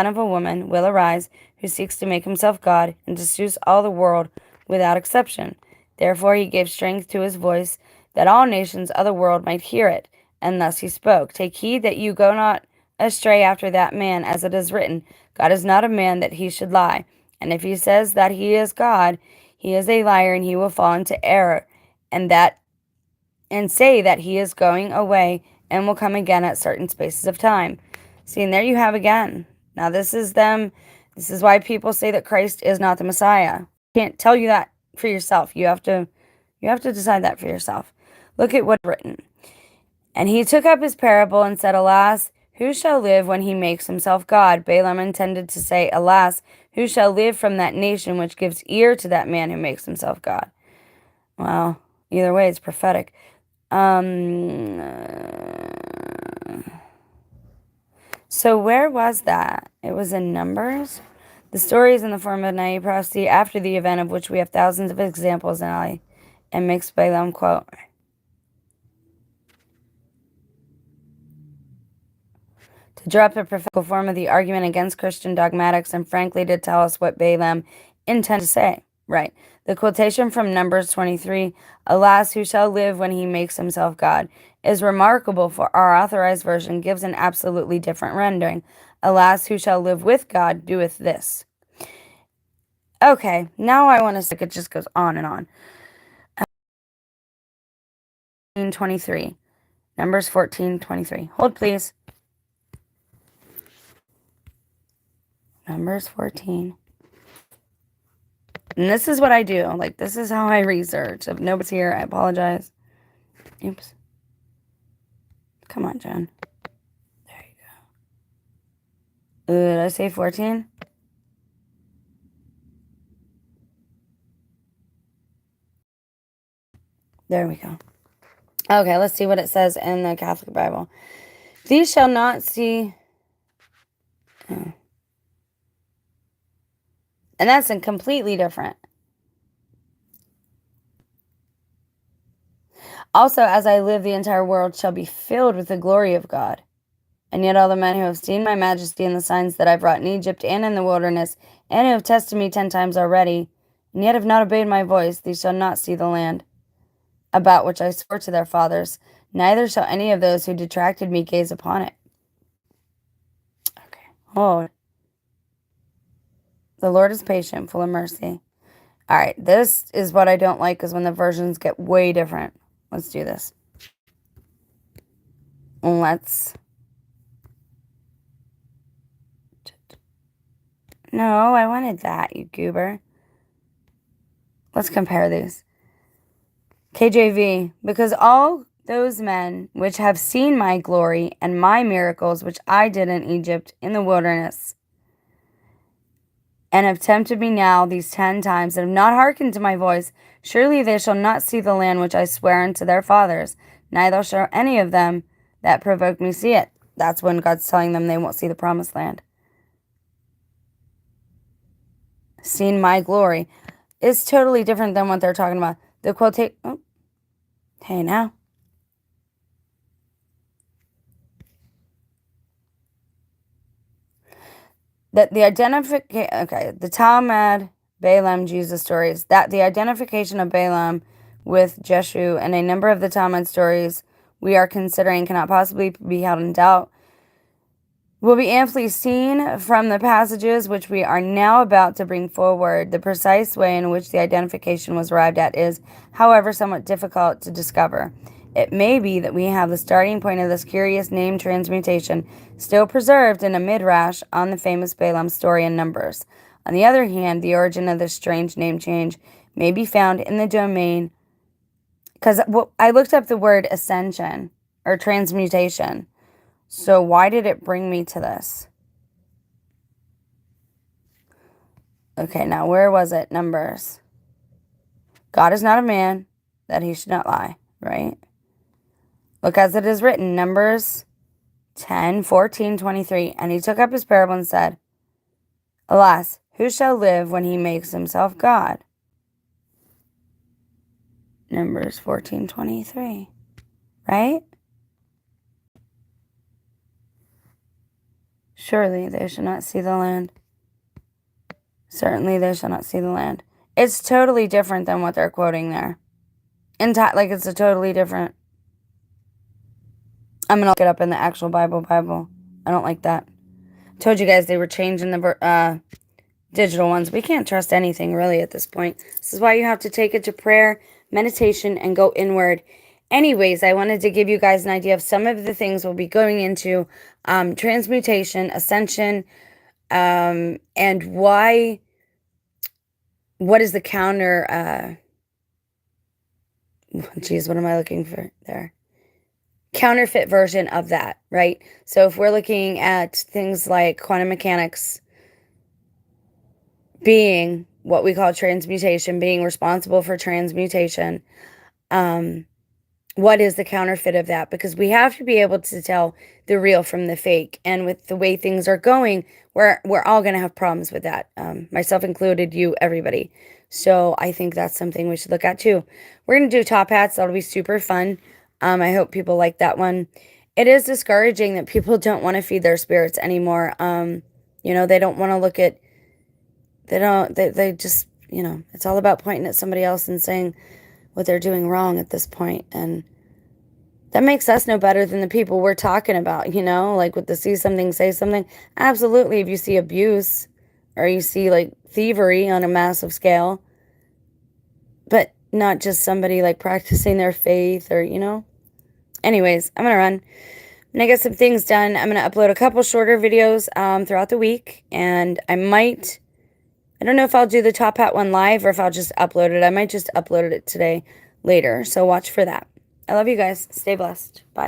Speaker 1: of a woman, will arise, who seeks to make himself God and to seduce all the world without exception. Therefore he gave strength to his voice, that all nations of the world might hear it. And thus he spoke, Take heed that you go not astray after that man, as it is written, God is not a man that he should lie. And if he says that he is God, he is a liar, and he will fall into error, and say that he is going away and will come again at certain spaces of time. See, and there you have again. Now this is them. This is why people say that Christ is not the Messiah. Can't tell you that for yourself. You have to decide that for yourself. Look at what's written. And he took up his parable and said, Alas, who shall live when he makes himself God? Balaam intended to say, Alas, who shall live from that nation which gives ear to that man who makes himself God? Well, either way, it's prophetic. So where was that? It was in Numbers? The story is in the form of naive prophecy after the event of which we have thousands of examples and makes Balaam quote. To drop the prophetical form of the argument against Christian dogmatics and frankly to tell us what Balaam intended to say. Right. The quotation from Numbers 23, Alas, who shall live when he makes himself God, is remarkable, for our authorized version gives an absolutely different rendering. Alas, who shall live with God doeth this. Okay, now I want to say it just goes on and on. 23. Numbers 14:23. Hold, please. Numbers 14. And this is what I do. Like, this is how I research. If nobody's here, I apologize. Oops. Come on, Jen. There you go. Did I say 14? There we go. Okay, let's see what it says in the Catholic Bible. These shall not see... Oh. And that's completely different. Also, as I live, the entire world shall be filled with the glory of God. And yet all the men who have seen my majesty and the signs that I brought in Egypt and in the wilderness, and who have tested me 10 times already, and yet have not obeyed my voice, these shall not see the land, about which I swore to their fathers, neither shall any of those who detracted me gaze upon it. Okay, hold. The Lord is patient, full of mercy. All right, this is what I don't like, is when the versions get way different. Let's do this. No, I wanted that, you goober. Let's compare these. KJV, because all those men which have seen my glory and my miracles which I did in Egypt in the wilderness, and have tempted me now these 10 times, and have not hearkened to my voice, surely they shall not see the land which I swear unto their fathers, neither shall any of them that provoke me see it. That's when God's telling them they won't see the promised land. Seen my glory is totally different than what they're talking about. The quotation... Oh. Hey, now. That the identification... Okay, the Talmud, Balaam, Jesus stories. That the identification of Balaam with Jeshu and a number of the Talmud stories we are considering cannot possibly be held in doubt. will be amply seen from the passages which we are now about to bring forward. The precise way in which the identification was arrived at is, however, somewhat difficult to discover. It may be that we have the starting point of this curious name transmutation still preserved in a midrash on the famous Balaam story in Numbers. On the other hand, the origin of this strange name change may be found in the domain, because I looked up the word ascension or transmutation. So why did it bring me to this? Okay, now where was it? Numbers. God is not a man that he should not lie, right? Look, as it is written, Numbers 10, 14, 23. And he took up his parable and said, Alas, who shall live when he makes himself God? Numbers 14, 23. Right? Surely they shall not see the land. Certainly they shall not see the land. It's totally different than what they're quoting there. Like it's a totally different. I'm going to look it up in the actual Bible. I don't like that. Told you guys they were changing the digital ones. We can't trust anything really at this point. This is why you have to take it to prayer, meditation, and go inward. Anyways, I wanted to give you guys an idea of some of the things we'll be going into. Transmutation, ascension, and what is the counter, geez, what am I looking for there? Counterfeit version of that, right? So if we're looking at things like quantum mechanics being what we call transmutation, being responsible for transmutation, what is the counterfeit of that? Because we have to be able to tell the real from the fake. And with the way things are going, we're all going to have problems with that. Myself included, you, everybody. So I think that's something we should look at too. We're going to do top hats. That'll be super fun. I hope people like that one. It is discouraging that people don't want to feed their spirits anymore. They don't want to look at, they just, it's all about pointing at somebody else and saying what they're doing wrong at this point. And that makes us no better than the people we're talking about, like with the see something, say something. Absolutely. If you see abuse or you see like thievery on a massive scale, but not just somebody like practicing their faith or, Anyways, I'm going to run. I'm going to get some things done. I'm going to upload a couple shorter videos throughout the week. And I don't know if I'll do the Top Hat one live or if I'll just upload it. I might just upload it today later. So watch for that. I love you guys. Stay blessed. Bye.